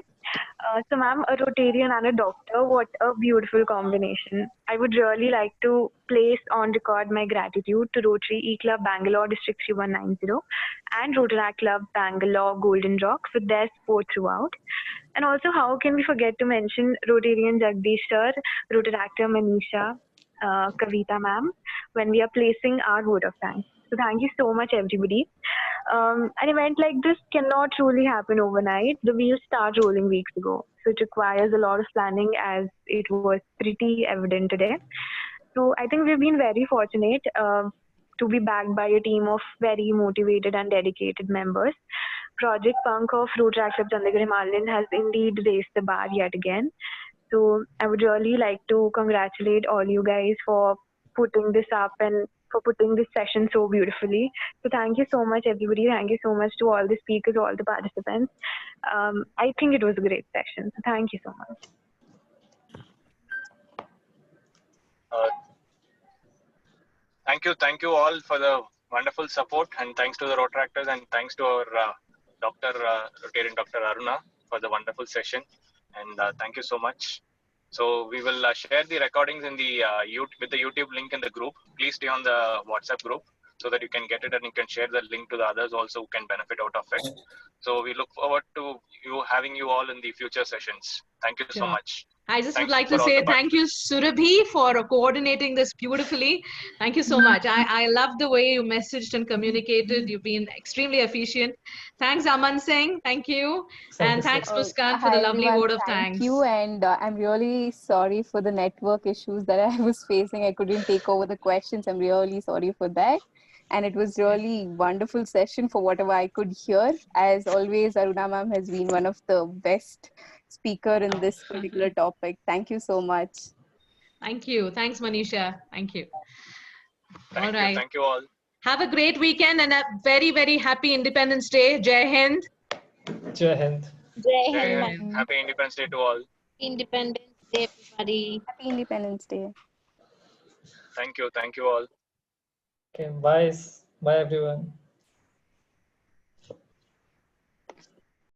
So, ma'am, a Rotarian and a doctor, what a beautiful combination. I would really like to place on record my gratitude to Rotary E-Club Bangalore District 3190 and Rotaract Club Bangalore Golden Rock for their support throughout. And also, how can we forget to mention Rotarian Jagdish sir, Rotaractor Manisha, Kavita ma'am, when we are placing our vote of thanks. So thank you so much, everybody. An event like this cannot truly happen overnight. The wheels start rolling weeks ago. So it requires a lot of planning, as it was pretty evident today. So I think we've been very fortunate to be backed by a team of very motivated and dedicated members. Project Punk of Rotaract Club Chandigarh Himalayan has indeed raised the bar yet again. So I would really like to congratulate all you guys for putting this up and for putting this session so beautifully. So thank you so much, everybody. Thank you so much to all the speakers, all the participants. I think it was a great session. So thank you so much. Thank you all for the wonderful support, and thanks to the Rotaractors, and thanks to our Rotarian Dr. Aruna for the wonderful session, and thank you so much. So we will share the recordings in the with the YouTube link in the group. Please stay on the WhatsApp group so that you can get it and you can share the link to the others also who can benefit out of it. So we look forward to having you all in the future sessions. Thank you so much. I just would Thanks like for to all say the thank you, Surabhi, for coordinating this beautifully. Thank you so much. I love the way you messaged and communicated. You've been extremely efficient. Thanks, Aman Singh. Thank you. And thanks, Muskan, for the Hi lovely everyone, word of thank thanks. you, and I'm really sorry for the network issues that I was facing. I couldn't take over the questions. I'm really sorry for that. And it was really wonderful session for whatever I could hear. As always, Aruna ma'am has been one of the best speaker in this particular topic. Thank you so much. Thank you. Thanks, Manisha. Thank you. All right. Thank you all. Have a great weekend and a very, very happy Independence Day. Jai Hind. Jai Hind. Jai Jai Hind. Hind. Happy Independence Day to all. Independence Day, everybody. Happy Independence Day. Thank you all. Okay, bye. Bye everyone.